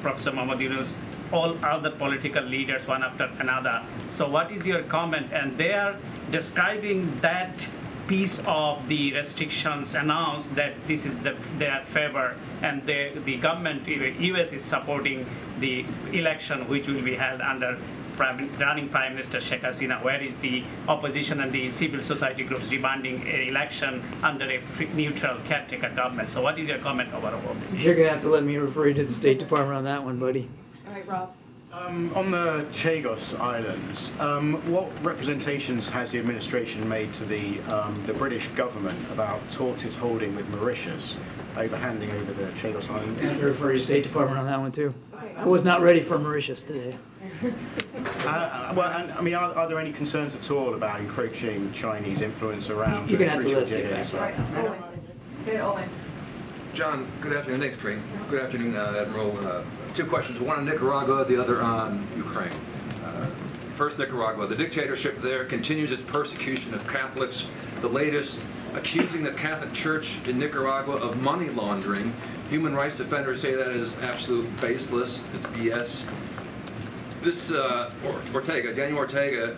Speaker 21: Professor Muhammad Yunus, all other political leaders, one after another. So what is your comment? And they are describing that piece of the restrictions announced that this is their favor, and the government, US is supporting the election which will be held under running Prime Minister Sheikh Hasina. Where is the opposition and the civil society groups demanding an election under a neutral caretaker government? So what is your comment over all this?
Speaker 3: You're going to have to let me refer you to the State Department on that one, buddy.
Speaker 1: All right, Rob.
Speaker 22: On the Chagos Islands, what representations has the administration made to the British government about talks it's holding with Mauritius over handing over the Chagos Islands?
Speaker 3: I have to refer you to the State Department on that one, too. I was not ready for Mauritius today.
Speaker 22: Are there any concerns at all about encroaching Chinese influence around?
Speaker 3: You're going to have to let us get back.
Speaker 1: Owen.
Speaker 23: John, good afternoon. Thanks, Karine. Good afternoon, Admiral. Two questions, one on Nicaragua, the other on Ukraine. First, Nicaragua. The dictatorship there continues its persecution of Catholics, the latest accusing the Catholic Church in Nicaragua of money laundering. Human rights defenders say that is absolute baseless. It's BS. This Daniel Ortega,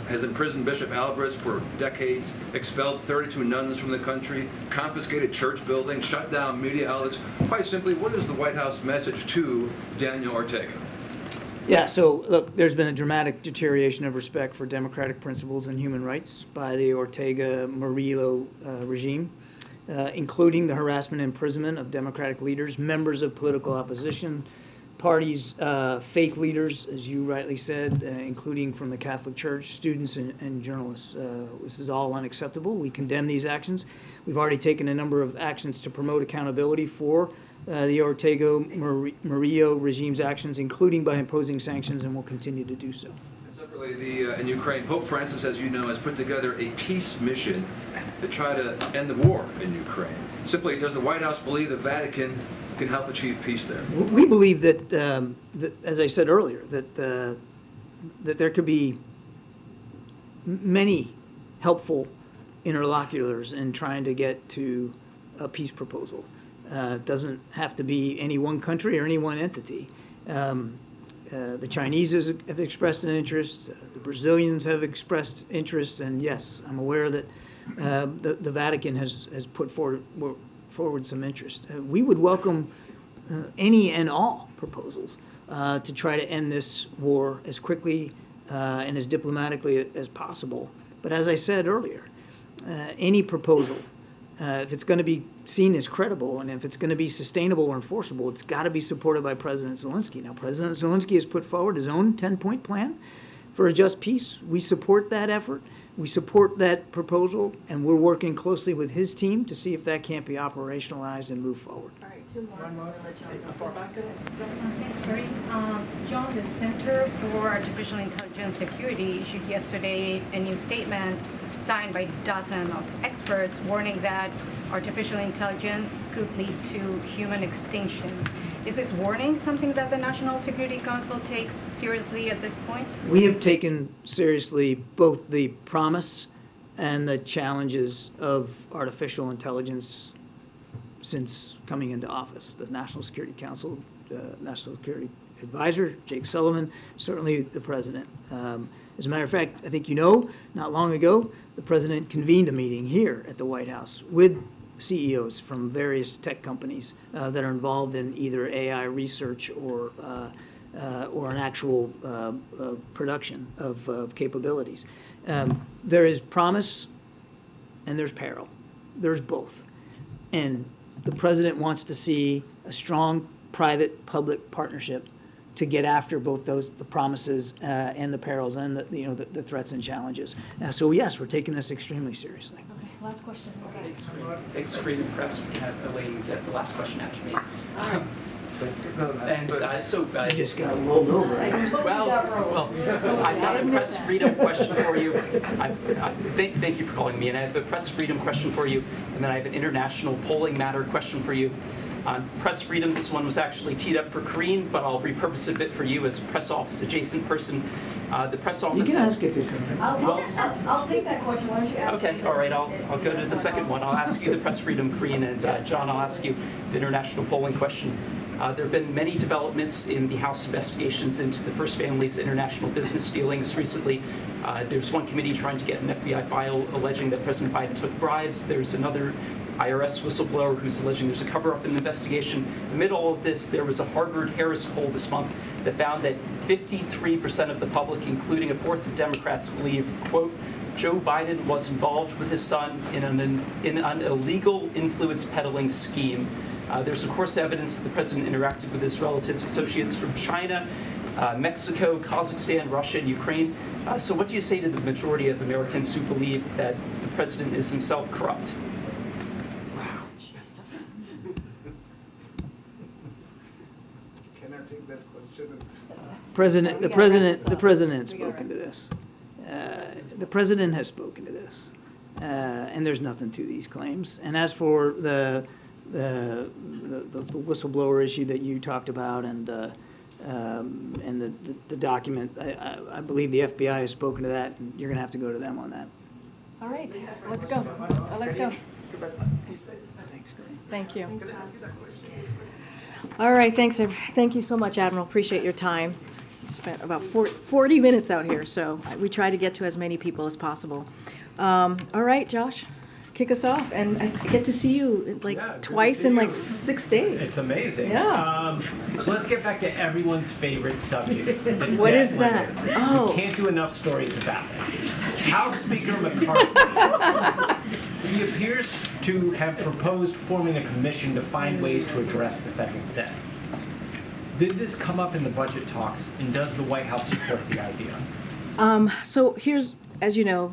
Speaker 23: has imprisoned Bishop Alvarez for decades, expelled 32 nuns from the country, confiscated church buildings, shut down media outlets. Quite simply, what is the White House message to Daniel Ortega?
Speaker 3: Yeah, so look, there's been a dramatic deterioration of respect for democratic principles and human rights by the Ortega-Murillo regime, including the harassment and imprisonment of democratic leaders, members of political opposition parties, faith leaders, as you rightly said, including from the Catholic Church, students and journalists. This is all unacceptable. We condemn these actions. We've already taken a number of actions to promote accountability for the Ortega-Murillo regime's actions, including by imposing sanctions, and will continue to do so.
Speaker 23: Separately, in Ukraine, Pope Francis, as you know, has put together a peace mission to try to end the war in Ukraine. Simply, does the White House believe the Vatican can help achieve peace there?
Speaker 3: We believe that, as I said earlier, that there could be many helpful interlocutors in trying to get to a peace proposal. It doesn't have to be any one country or any one entity. The Chinese have expressed an interest, the Brazilians have expressed interest, and yes, I'm aware that the Vatican has put forward some interest. We would welcome any and all proposals to try to end this war as quickly and as diplomatically as possible. But as I said earlier, any proposal, if it's going to be seen as credible and if it's going to be sustainable or enforceable, it's got to be supported by President Zelensky. Now, President Zelensky has put forward his own 10-point plan for a just peace. We support that effort. We support that proposal, and we're working closely with his team to see if that can't be operationalized and move forward.
Speaker 1: All right, two more.
Speaker 2: Thanks, Karine. John, the Center for Artificial Intelligence Security issued yesterday a new statement signed by dozens of experts warning that artificial intelligence could lead to human extinction. Is this warning something that the National Security Council takes seriously at this point?
Speaker 3: We have taken seriously both the promise and the challenges of artificial intelligence since coming into office. The National Security Council, National Security Advisor, Jake Sullivan, certainly the President. As a matter of fact, I think you know, not long ago, the President convened a meeting here at the White House with CEOs from various tech companies that are involved in either AI research or an actual production of capabilities. There is promise and there's peril. There's both. And the President wants to see a strong private-public partnership to get after both the promises and the perils and the threats and challenges. So yes, we're taking this extremely seriously.
Speaker 1: Okay, last question.
Speaker 4: Thanks, Karine. Perhaps we have a lady get the last question after me.
Speaker 3: You just got rolled over.
Speaker 4: I've got a press freedom question for you. Thank you for calling me, and I have a press freedom question for you, and then I have an international polling matter question for you. On press freedom, this one was actually teed up for Karine, but I'll repurpose it a bit for you as a press office adjacent person. The press office
Speaker 3: You can ask it to Karine.
Speaker 1: I'll take that question. Why don't you ask
Speaker 4: Okay, all right, I'll go to the second one. I'll ask you the press freedom, Karine, and John, I'll ask you the international polling question. There have been many developments in the House investigations into the First Family's international business dealings recently. There's one committee trying to get an FBI file alleging that President Biden took bribes. There's another IRS whistleblower who's alleging there's a cover-up in the investigation. Amid all of this, there was a Harvard-Harris poll this month that found that 53% of the public, including a fourth of Democrats, believe, quote, Joe Biden was involved with his son in an illegal influence peddling scheme. There's, of course, evidence that the president interacted with his relatives, associates from China, Mexico, Kazakhstan, Russia, and Ukraine. So what do you say to the majority of Americans who believe that the president is himself corrupt?
Speaker 22: Can I take that question?
Speaker 3: The president has spoken to this. The president has spoken to this, and there's nothing to these claims. And as for the whistleblower issue that you talked about, and the document, I believe the FBI has spoken to that, and you're going to have to go to them on that.
Speaker 1: All right, let's go. Let's go.
Speaker 3: Thanks, Karine.
Speaker 1: Thank you. All right, thank you so much, Admiral. Appreciate your time. spent about 40 minutes out here, so we try to get to as many people as possible. All right, Josh, kick us off, and I get to see you like twice in like 6 days.
Speaker 18: It's amazing.
Speaker 1: Yeah.
Speaker 18: So let's get back to everyone's favorite subject.
Speaker 1: What is that? Oh.
Speaker 18: We can't do enough stories about it. House Speaker McCarthy. He appears to have proposed forming a commission to find ways to address the federal debt. Did this come up in the budget talks, and does the White House support the idea?
Speaker 1: So here's, as you know,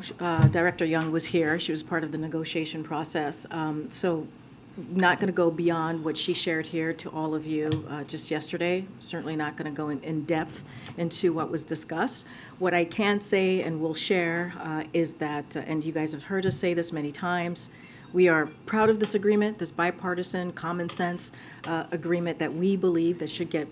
Speaker 1: Director Young was here. She was part of the negotiation process. So not going to go beyond what she shared here to all of you just yesterday. Certainly not going to go in depth into what was discussed. What I can say and will share is that, and you guys have heard us say this many times, we are proud of this agreement, this bipartisan, common sense agreement that we believe that should get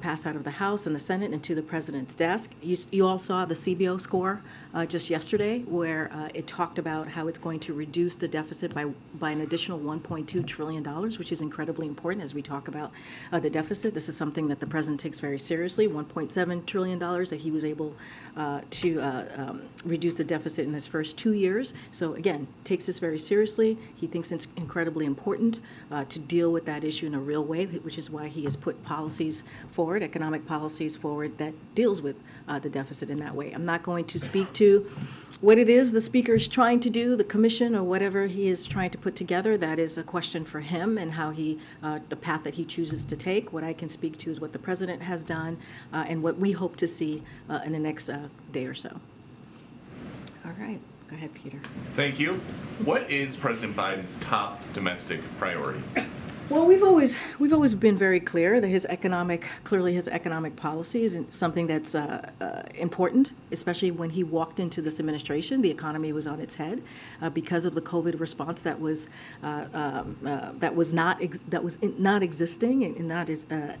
Speaker 1: passed out of the House and the Senate and to the President's desk. You all saw the CBO score just yesterday, where it talked about how it's going to reduce the deficit by an additional $1.2 trillion, which is incredibly important as we talk about the deficit. This is something that the President takes very seriously, $1.7 trillion that he was able to reduce the deficit in his first 2 years. So again, takes this very seriously. He thinks it's incredibly important to deal with that issue in a real way, which is why he has put policies forward, economic policies forward, that deals with the deficit in that way. I'm not going to speak to what it is the Speaker is trying to do, the commission, or whatever he is trying to put together. That is a question for him and how he, the path that he chooses to take. What I can speak to is what the President has done and what we hope to see in the next day or so. All right. Go ahead, Peter.
Speaker 5: Thank you. What is President Biden's top domestic priority?
Speaker 1: Well, we've always been very clear that his economic policy is something that's important, especially when he walked into this administration. The economy was on its head because of the COVID response that was not existing and not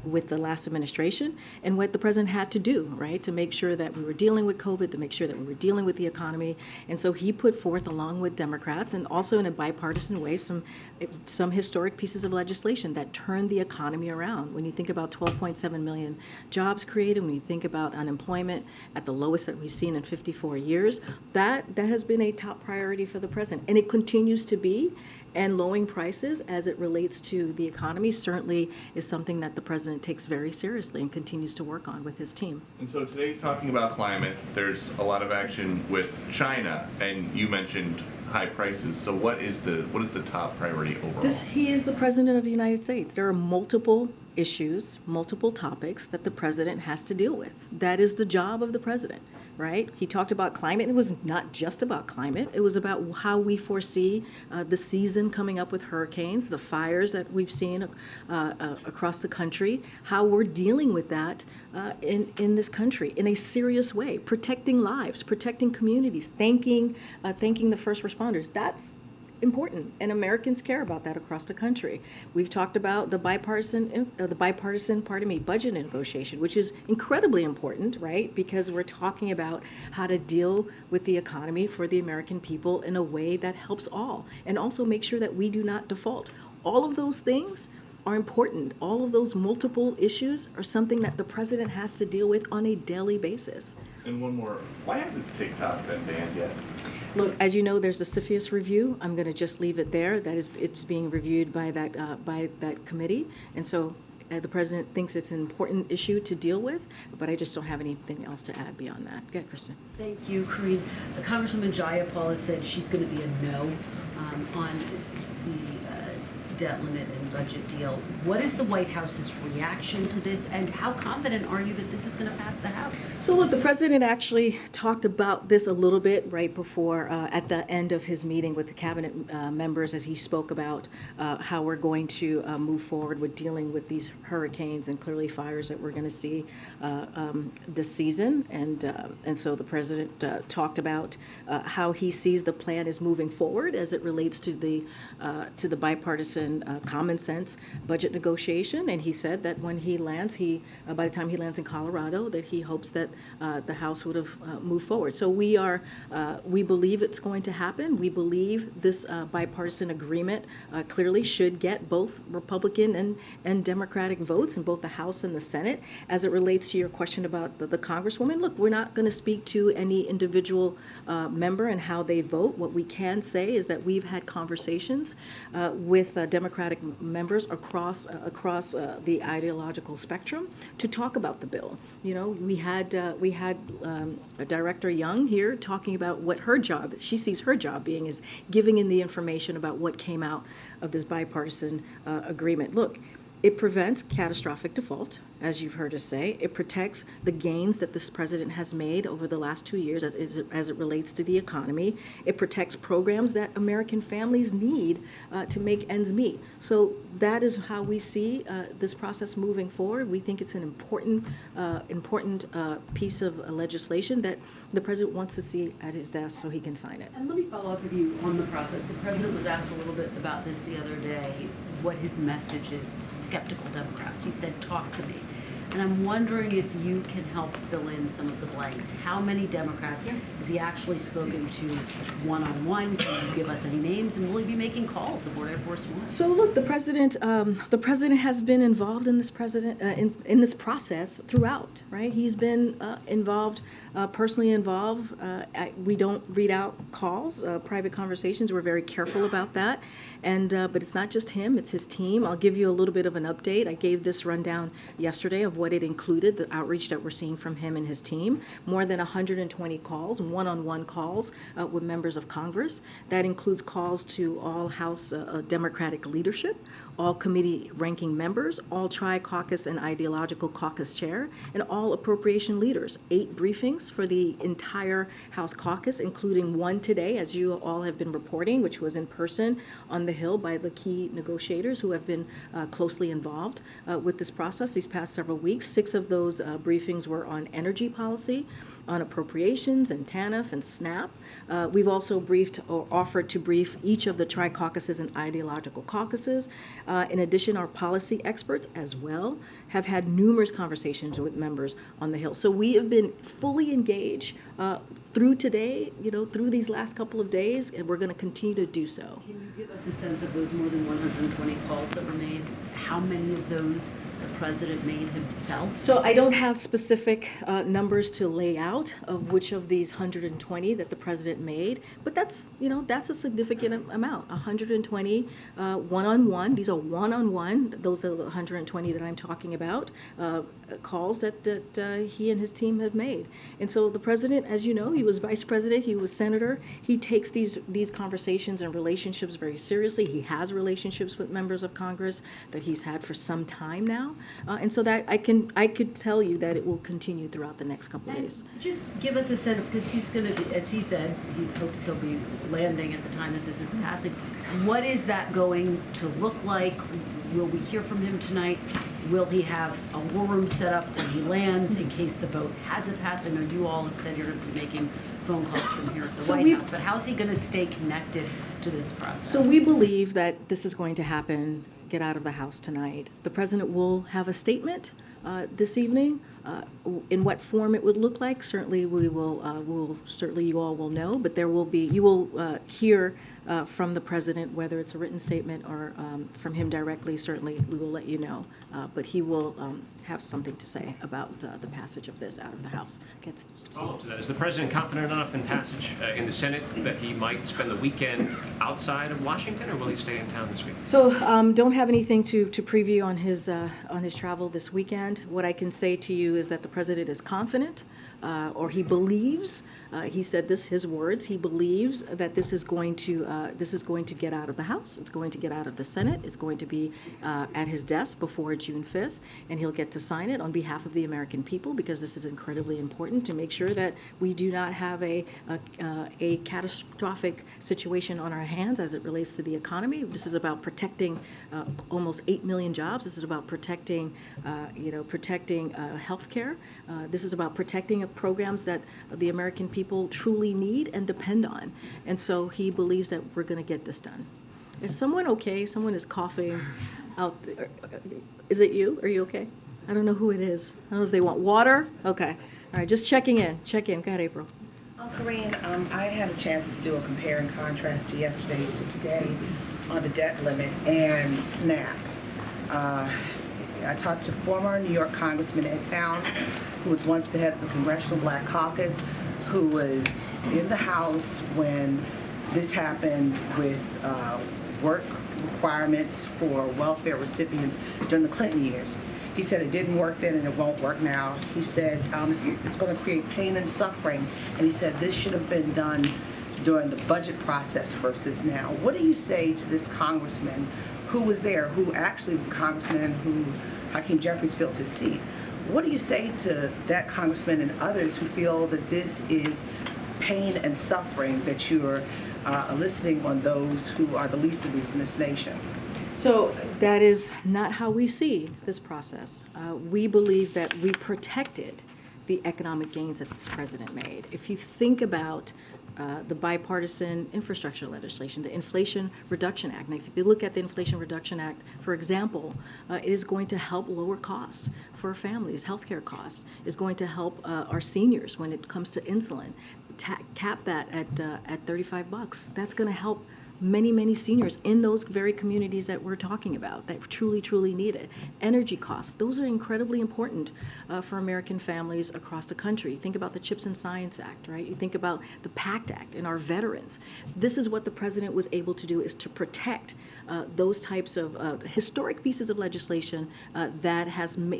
Speaker 1: with the last administration, and what the president had to do, right, to make sure that we were dealing with COVID, to make sure that we were dealing with the economy. And so he put forth, along with Democrats, and also in a bipartisan way, some historic pieces of legislation that turned the economy around. When you think about 12.7 million jobs created, when you think about unemployment at the lowest that we've seen in 54 years, that has been a top priority for the president, and it continues to be. And lowering prices as it relates to the economy certainly is something that the president takes very seriously and continues to work on with his team.
Speaker 5: And so today's talking about climate. There's a lot of action with China, and you mentioned high prices. So what is the top priority overall?
Speaker 1: He is the president of the United States. There are multiple issues, multiple topics that the president has to deal with. That is the job of the president, right? He talked about climate. It was not just about climate. It was about how we foresee the season coming up with hurricanes, the fires that we've seen across the country, how we're dealing with that in this country in a serious way, protecting lives, protecting communities, thanking the first responders. That's important, and Americans care about that across the country. We've talked about the bipartisan budget negotiation, which is incredibly important, right? Because we're talking about how to deal with the economy for the American people in a way that helps all, and also make sure that we do not default. All of those things are important. All of those multiple issues are something that the president has to deal with on a daily basis.
Speaker 5: And one more, why hasn't TikTok been banned yet?
Speaker 1: Look, as you know, there's a CFIUS review. I'm going to just leave it there. It's being reviewed by that committee, and so the president thinks it's an important issue to deal with, but I just don't have anything else to add beyond that. Go ahead, Kristen.
Speaker 6: Thank you, Karine. Congresswoman Jayapal has said she's going to be a no on the debt limit and budget deal. What is the White House's reaction to this, and how confident are you that this is going to pass the House?
Speaker 1: So look, the president actually talked about this a little bit right before, at the end of his meeting with the cabinet members, as he spoke about how we're going to move forward with dealing with these hurricanes and clearly fires that we're going to see this season. And so the president talked about how he sees the plan is moving forward as it relates to the bipartisan bipartisan, common sense budget negotiation, and he said that when he lands, by the time he lands in Colorado, that he hopes that the House would have moved forward. So we believe it's going to happen. We believe this bipartisan agreement clearly should get both Republican and Democratic votes in both the House and the Senate. As it relates to your question about the Congresswoman, look, we're not going to speak to any individual member and how they vote. What we can say is that we've had conversations with Democratic members across the ideological spectrum to talk about the bill. You know, we had Director Young here talking about what her job, she sees her job being, is giving in the information about what came out of this bipartisan agreement. Look, it prevents catastrophic default, as you've heard us say. It protects the gains that this president has made over the last 2 years as it relates to the economy. It protects programs that American families need to make ends meet. So that is how we see this process moving forward. We think it's an important piece of legislation that the president wants to see at his desk so he can sign it.
Speaker 6: And let me follow up with you on the process. The president was asked a little bit about this the other day, what his message is to skeptical Democrats. He said, talk to me. And I'm wondering if you can help fill in some of the blanks. How many Democrats has he actually spoken to one-on-one? Can you give us any names? And will he be making calls of what Air Force One?
Speaker 1: So look, the president has been involved in this in this process throughout, right? He's been involved, personally involved. We don't read out calls, private conversations. We're very careful about that. And but it's not just him; it's his team. I'll give you a little bit of an update. I gave this rundown yesterday of what it included, the outreach that we're seeing from him and his team. More than 120 calls, one-on-one calls with members of Congress. That includes calls to all House Democratic leadership, all committee ranking members, all tri-caucus and ideological caucus chair, and all appropriation leaders. 8 briefings for the entire House caucus, including one today, as you all have been reporting, which was in person on the Hill by the key negotiators who have been closely involved with this process these past several weeks. 6 of those briefings were on energy policy, on appropriations and TANF and SNAP. We've also briefed or offered to brief each of the tri-caucuses and ideological caucuses. In addition, our policy experts as well have had numerous conversations with members on the Hill. So we have been fully engaged through today, through these last couple of days, and we're going to continue to do so.
Speaker 6: Can you give us a sense of those more than 120 calls that were made? How many of those the president made himself?
Speaker 1: So I don't have specific numbers to lay out of which of these 120 that the president made, but that's a significant amount. 120 one-on-one. These are one-on-one. Those are the 120 that I'm talking about. Calls that he and his team have made. And so the president, as you know, he was vice president, he was senator. He takes these conversations and relationships very seriously. He has relationships with members of Congress that he's had for some time now. And so that I could tell you that it will continue throughout the next couple of days.
Speaker 6: Just give us a sense, because he's going to be, as he said, he hopes he'll be landing at the time that this is passing. What is that going to look like? Will we hear from him tonight? Will he have a war room set up when he lands in case the vote hasn't passed? I know you all have said you're going to be making phone calls from here at the White House, but how's he going to stay connected to this process?
Speaker 1: So we believe that this is going to happen, get out of the House tonight. The president will have a statement this evening. In what form it would look like, certainly we will. Certainly you all will know, but there will be. You will hear from the president, whether it's a written statement or from him directly. Certainly we will let you know. But he will have something to say about the passage of this out of the House.
Speaker 7: Follow up to that: is the president confident enough in passage in the Senate that he might spend the weekend outside of Washington, or will he stay in town this week?
Speaker 1: So don't have anything to preview on his travel this weekend. What I can say to you is that the president is confident, or he believes. He said this, his words. He believes that this is going to get out of the House. It's going to get out of the Senate. It's going to be at his desk before June 5th, and he'll get to sign it on behalf of the American people, because this is incredibly important to make sure that we do not have a catastrophic situation on our hands as it relates to the economy. This is about protecting almost 8 million jobs. This is about protecting health care. This is about protecting programs that the American people truly need and depend on. And so he believes that we're going to get this done. Is someone okay? Someone is coughing out there. Is it you? Are you okay? I don't know who it is. I don't know if they want water. Okay. All right, just checking in. Check in. Go ahead, April.
Speaker 9: Karine, I had a chance to do a compare and contrast to yesterday to today on the debt limit and SNAP. I talked to former New York Congressman Ed Towns, who was once the head of the Congressional Black Caucus, who was in the House when this happened with work requirements for welfare recipients during the Clinton years. He said it didn't work then and it won't work now. He said it's going to create pain and suffering, and he said this should have been done during the budget process versus now. What do you say to this congressman who was there, who actually was a congressman who Hakeem Jeffries filled his seat? What do you say to that congressman and others who feel that this is pain and suffering that you're eliciting on those who are the least of these in this nation?
Speaker 1: So that is not how we see this process. We believe that we protected the economic gains that this president made. If you think about the bipartisan infrastructure legislation, the Inflation Reduction Act. Now, if you look at the Inflation Reduction Act, for example, it is going to help lower costs for families. Healthcare costs is going to help our seniors when it comes to insulin. Cap that at $35. That's going to help many seniors in those very communities that we're talking about that truly need it. Energy costs, those are incredibly important for American families across the country. Think about the CHIPS and Science Act, right? You think about the PACT Act and our veterans. This is what the president was able to do, is to protect those types of historic pieces of legislation that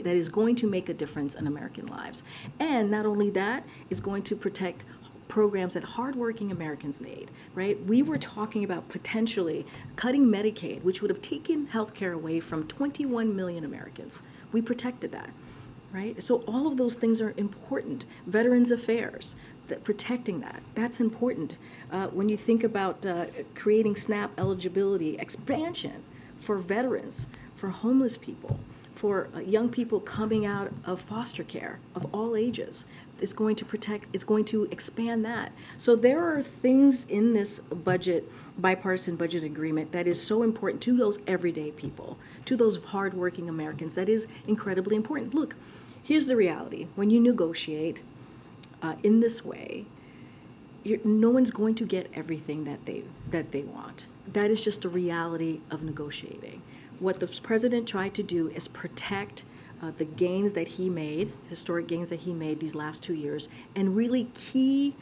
Speaker 1: is going to make a difference in American lives. And not only that, is going to protect programs that hardworking Americans need, right? We were talking about potentially cutting Medicaid, which would have taken health care away from 21 million Americans. We protected that, right? So all of those things are important. Veterans Affairs, protecting that, that's important. When you think about creating SNAP eligibility, expansion for veterans, for homeless people, for young people coming out of foster care of all ages. It's going to protect, it's going to expand that. So there are things in this budget, bipartisan budget agreement, that is so important to those everyday people, to those hardworking Americans. That is incredibly important. Look, here's the reality. When you negotiate in this way, no one's going to get everything that they want. That is just the reality of negotiating. What the president tried to do is protect the gains that he made, historic gains that he made these last 2 years, and really key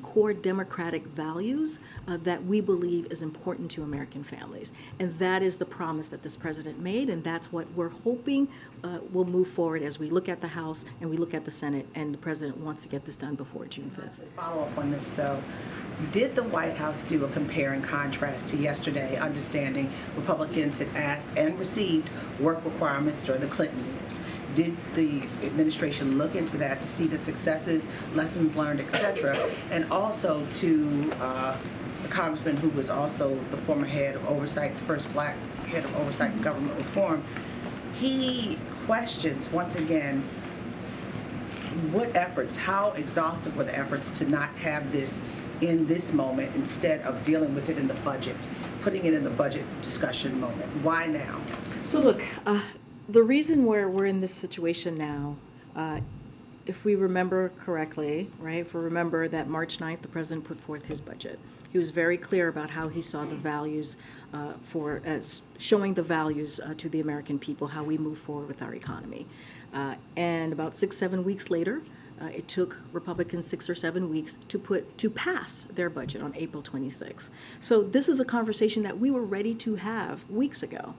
Speaker 1: core democratic values that we believe is important to American families. And that is the promise that this president made, and that's what we're hoping will move forward as we look at the House and we look at the Senate, and the president wants to get this done before June 5th.
Speaker 9: Follow up on this, though. Did the White House do a compare and contrast to yesterday, understanding Republicans had asked and received work requirements during the Clinton years? Did the administration look into that to see the successes, lessons learned, etc.? And also to the congressman who was also the former head of oversight, the first black head of oversight and government reform, he questions, once again, what efforts, how exhaustive were the efforts to not have this in this moment instead of dealing with it in the budget, putting it in the budget discussion moment? Why now?
Speaker 1: So look, the reason where we're in this situation now, if we remember correctly, right, if we remember that March 9th, the president put forth his budget. He was very clear about how he saw the values showing the values to the American people, how we move forward with our economy. And about 6-7 weeks later, it took Republicans 6 or 7 weeks to pass their budget on April 26th. So this is a conversation that we were ready to have weeks ago.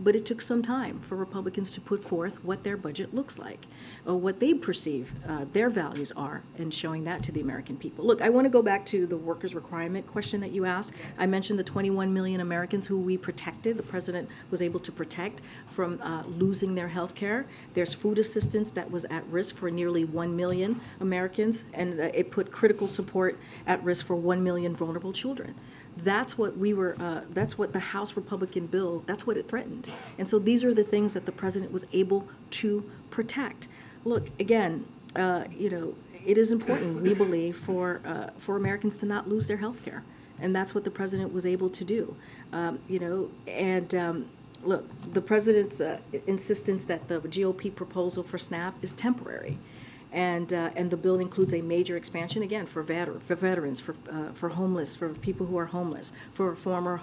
Speaker 1: But it took some time for Republicans to put forth what their budget looks like, or what they perceive their values are, and showing that to the American people. Look, I want to go back to the workers' requirement question that you asked. I mentioned the 21 million Americans who we protected, the president was able to protect from losing their health care. There's food assistance that was at risk for nearly 1 million Americans, and it put critical support at risk for 1 million vulnerable children. That's what that's what the House Republican bill, that's what it threatened. And so these are the things that the president was able to protect. Look, again, it is important, we believe, for Americans to not lose their health care. And that's what the president was able to do. Look, the president's insistence that the GOP proposal for SNAP is temporary. And the bill includes a major expansion, again, for veterans, for homeless, for people who are homeless, for former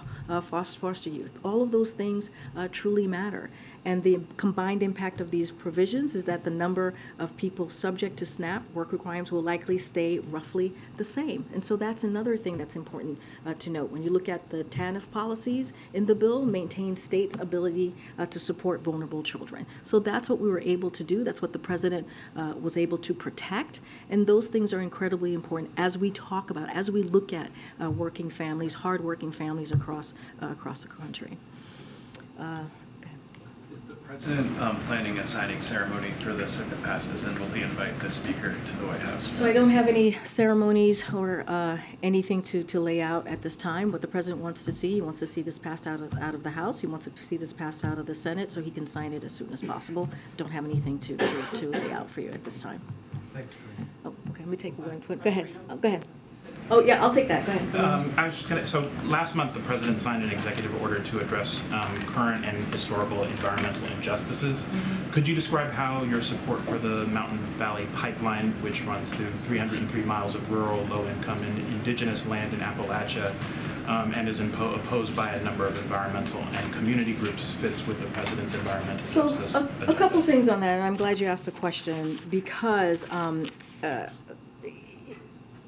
Speaker 1: foster youth. All of those things truly matter. And the combined impact of these provisions is that the number of people subject to SNAP work requirements will likely stay roughly the same. And so that's another thing that's important to note. When you look at the TANF policies in the bill, maintain states' ability to support vulnerable children. So that's what we were able to do. That's what the president was able to protect. And those things are incredibly important as we talk about, as we look at working families, hardworking families across the country.
Speaker 10: Is the president planning a signing ceremony for this if it passes, and will he invite the speaker to the White House?
Speaker 1: So I don't have any ceremonies or anything to lay out at this time. What the president wants to see, he wants to see this passed out of the House. He wants to see this passed out of the Senate so he can sign it as soon as possible. Don't have anything to lay out for you at this time.
Speaker 10: Thanks, Karine.
Speaker 1: Oh, okay, let me take one. Go ahead. Go ahead. Oh, yeah, I'll take that. Go ahead.
Speaker 11: I was just going to, so last month the president signed an executive order to address current and historical environmental injustices. Could you describe how your support for the Mountain Valley Pipeline, which runs through 303 miles of rural, low-income, and indigenous land in Appalachia, and is opposed by a number of environmental and community groups, fits with the president's environmental justice agenda?
Speaker 1: A couple things on that, and I'm glad you asked the question, because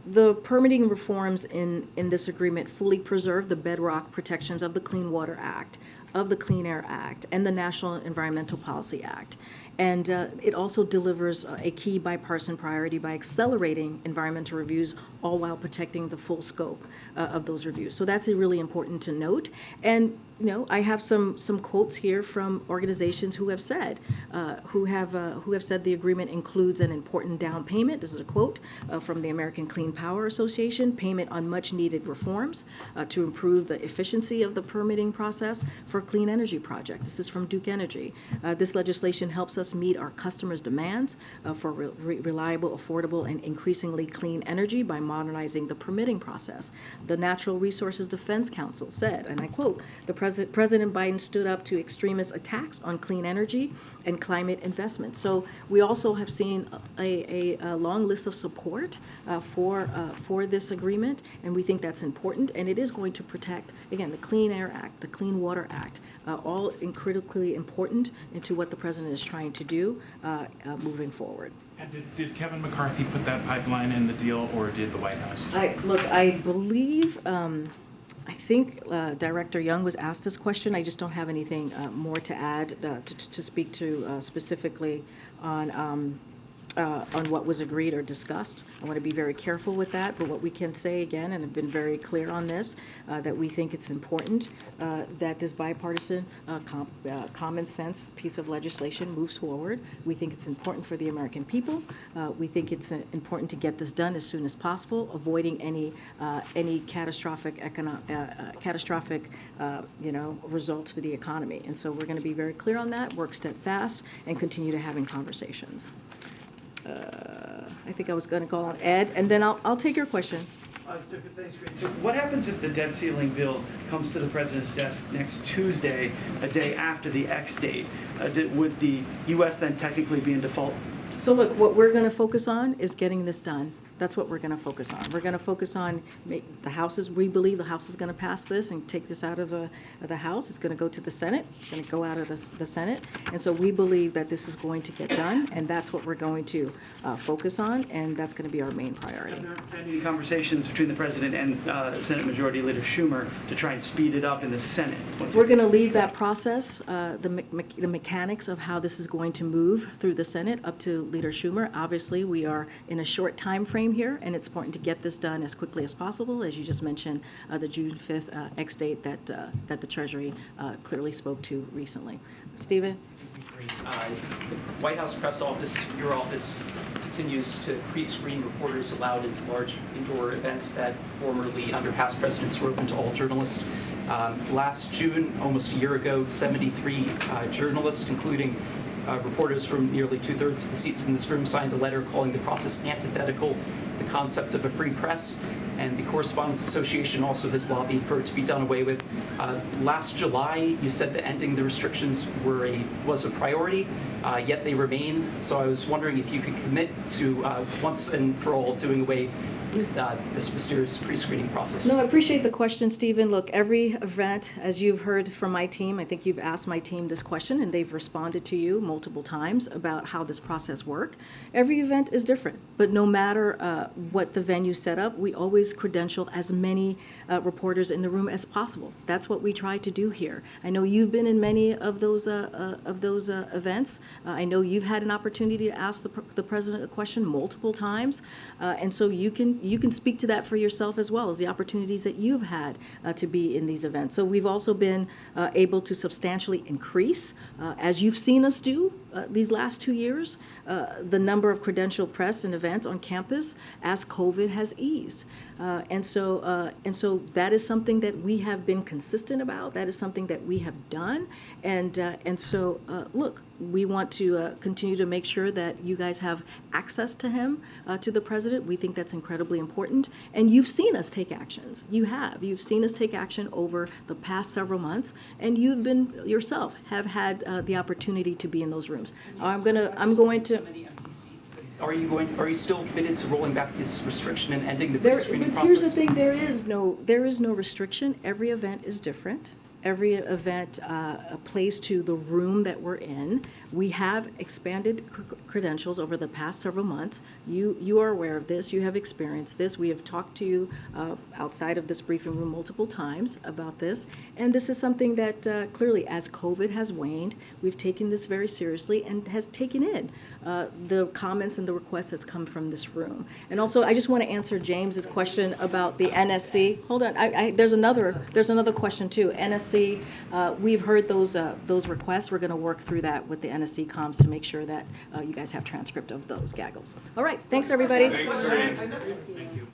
Speaker 1: the permitting reforms in this agreement fully preserve the bedrock protections of the Clean Water Act, of the Clean Air Act, and the National Environmental Policy Act. And it also delivers a key bipartisan priority by accelerating environmental reviews, all while protecting the full scope of those reviews. So that's really important to note. And I have some quotes here from organizations who have said the agreement includes an important down payment. This is a quote from the American Clean Power Association: payment on much-needed reforms to improve the efficiency of the permitting process for clean energy projects. This is from Duke Energy. This legislation helps us meet our customers' demands for reliable, affordable, and increasingly clean energy by modernizing the permitting process. The Natural Resources Defense Council said, and I quote, President Biden stood up to extremist attacks on clean energy and climate investment. So we also have seen a long list of support for this agreement, and we think that's important, and it is going to protect, again, the Clean Air Act, the Clean Water Act, all critically important into what the president is trying to do moving forward.
Speaker 11: And did Kevin McCarthy put that pipeline in the deal, or did the White House?
Speaker 1: I believe, I think Director Young was asked this question. I just don't have anything more to add to speak to specifically on what was agreed or discussed. I want to be very careful with that, but what we can say again, and I've been very clear on this, that we think it's important that this bipartisan common sense piece of legislation moves forward. We think it's important for the American people. We think it's important to get this done as soon as possible, avoiding any catastrophic results to the economy. And so we're going to be very clear on that, work steadfast, and continue to having conversations. I think I was going to call on Ed, and then I'll take your question.
Speaker 20: So what happens if the debt ceiling bill comes to the president's desk next Tuesday, a day after the X date? Would the U.S. then technically be in default?
Speaker 1: So look, what we're going to focus on is getting this done. That's what we're going to focus on. We're going to focus on the House's. We believe the House is going to pass this and take this out of the House. It's going to go to the Senate. It's going to go out of the Senate. And so we believe that this is going to get done, and that's what we're going to focus on, and that's going to be our main priority.
Speaker 20: Have there been any conversations between the president and Senate Majority Leader Schumer to try and speed it up in the Senate?
Speaker 1: We're going to leave that process, the mechanics of how this is going to move through the Senate up to Leader Schumer. Obviously, we are in a short time frame here, and it's important to get this done as quickly as possible. As you just mentioned, the June 5th X date that the Treasury clearly spoke to recently. Stephen?
Speaker 4: The White House press office, your office, continues to pre-screen reporters allowed into large indoor events that formerly, under past presidents, were open to all journalists. Last June, almost a year ago, 73 journalists, including reporters from nearly 2/3 of the seats in this room, signed a letter calling the process antithetical the concept of a free press, and the Correspondents Association also has lobbied for it to be done away with. Last July, you said that ending the restrictions was a priority, yet they remain. So I was wondering if you could commit to once and for all doing away with this mysterious pre-screening process.
Speaker 1: No, I appreciate the question, Stephen. Look, every event, as you've heard from my team, I think you've asked my team this question and they've responded to you multiple times about how this process works. Every event is different, but no matter what the venue set up, we always credential as many reporters in the room as possible. That's what we try to do here. I know you've been in many of those events. I know you've had an opportunity to ask the president a question multiple times, and so you can speak to that for yourself as well as the opportunities that you've had to be in these events. So we've also been able to substantially increase, as you've seen us do these last 2 years, the number of credentialed press and events on campus as COVID has eased. And so that is something that we have been consistent about. That is something that we have done. And so look, we want to continue to make sure that you guys have access to him, to the president. We think that's incredibly important. And you've seen us take actions. You've seen us take action over the past several months, and you've been yourself have had the opportunity to be in those rooms. I'm going to.
Speaker 4: Are you still committed to rolling back this restriction and ending the pre-screening process?
Speaker 1: Here's the thing: there is no restriction. Every event is different. Every event plays to the room that we're in. We have expanded credentials over the past several months. You are aware of this. You have experienced this. We have talked to you outside of this briefing room multiple times about this. And this is something that clearly, as COVID has waned, we've taken this very seriously and has taken in the comments and the requests that's come from this room. And also, I just want to answer James's question about the NSC. Hold on. There's another question too. NSC. We've heard those requests. We're going to work through that with the NSC comms to make sure that you guys have transcript of those gaggles. All right. Thanks, everybody.
Speaker 23: Thank you.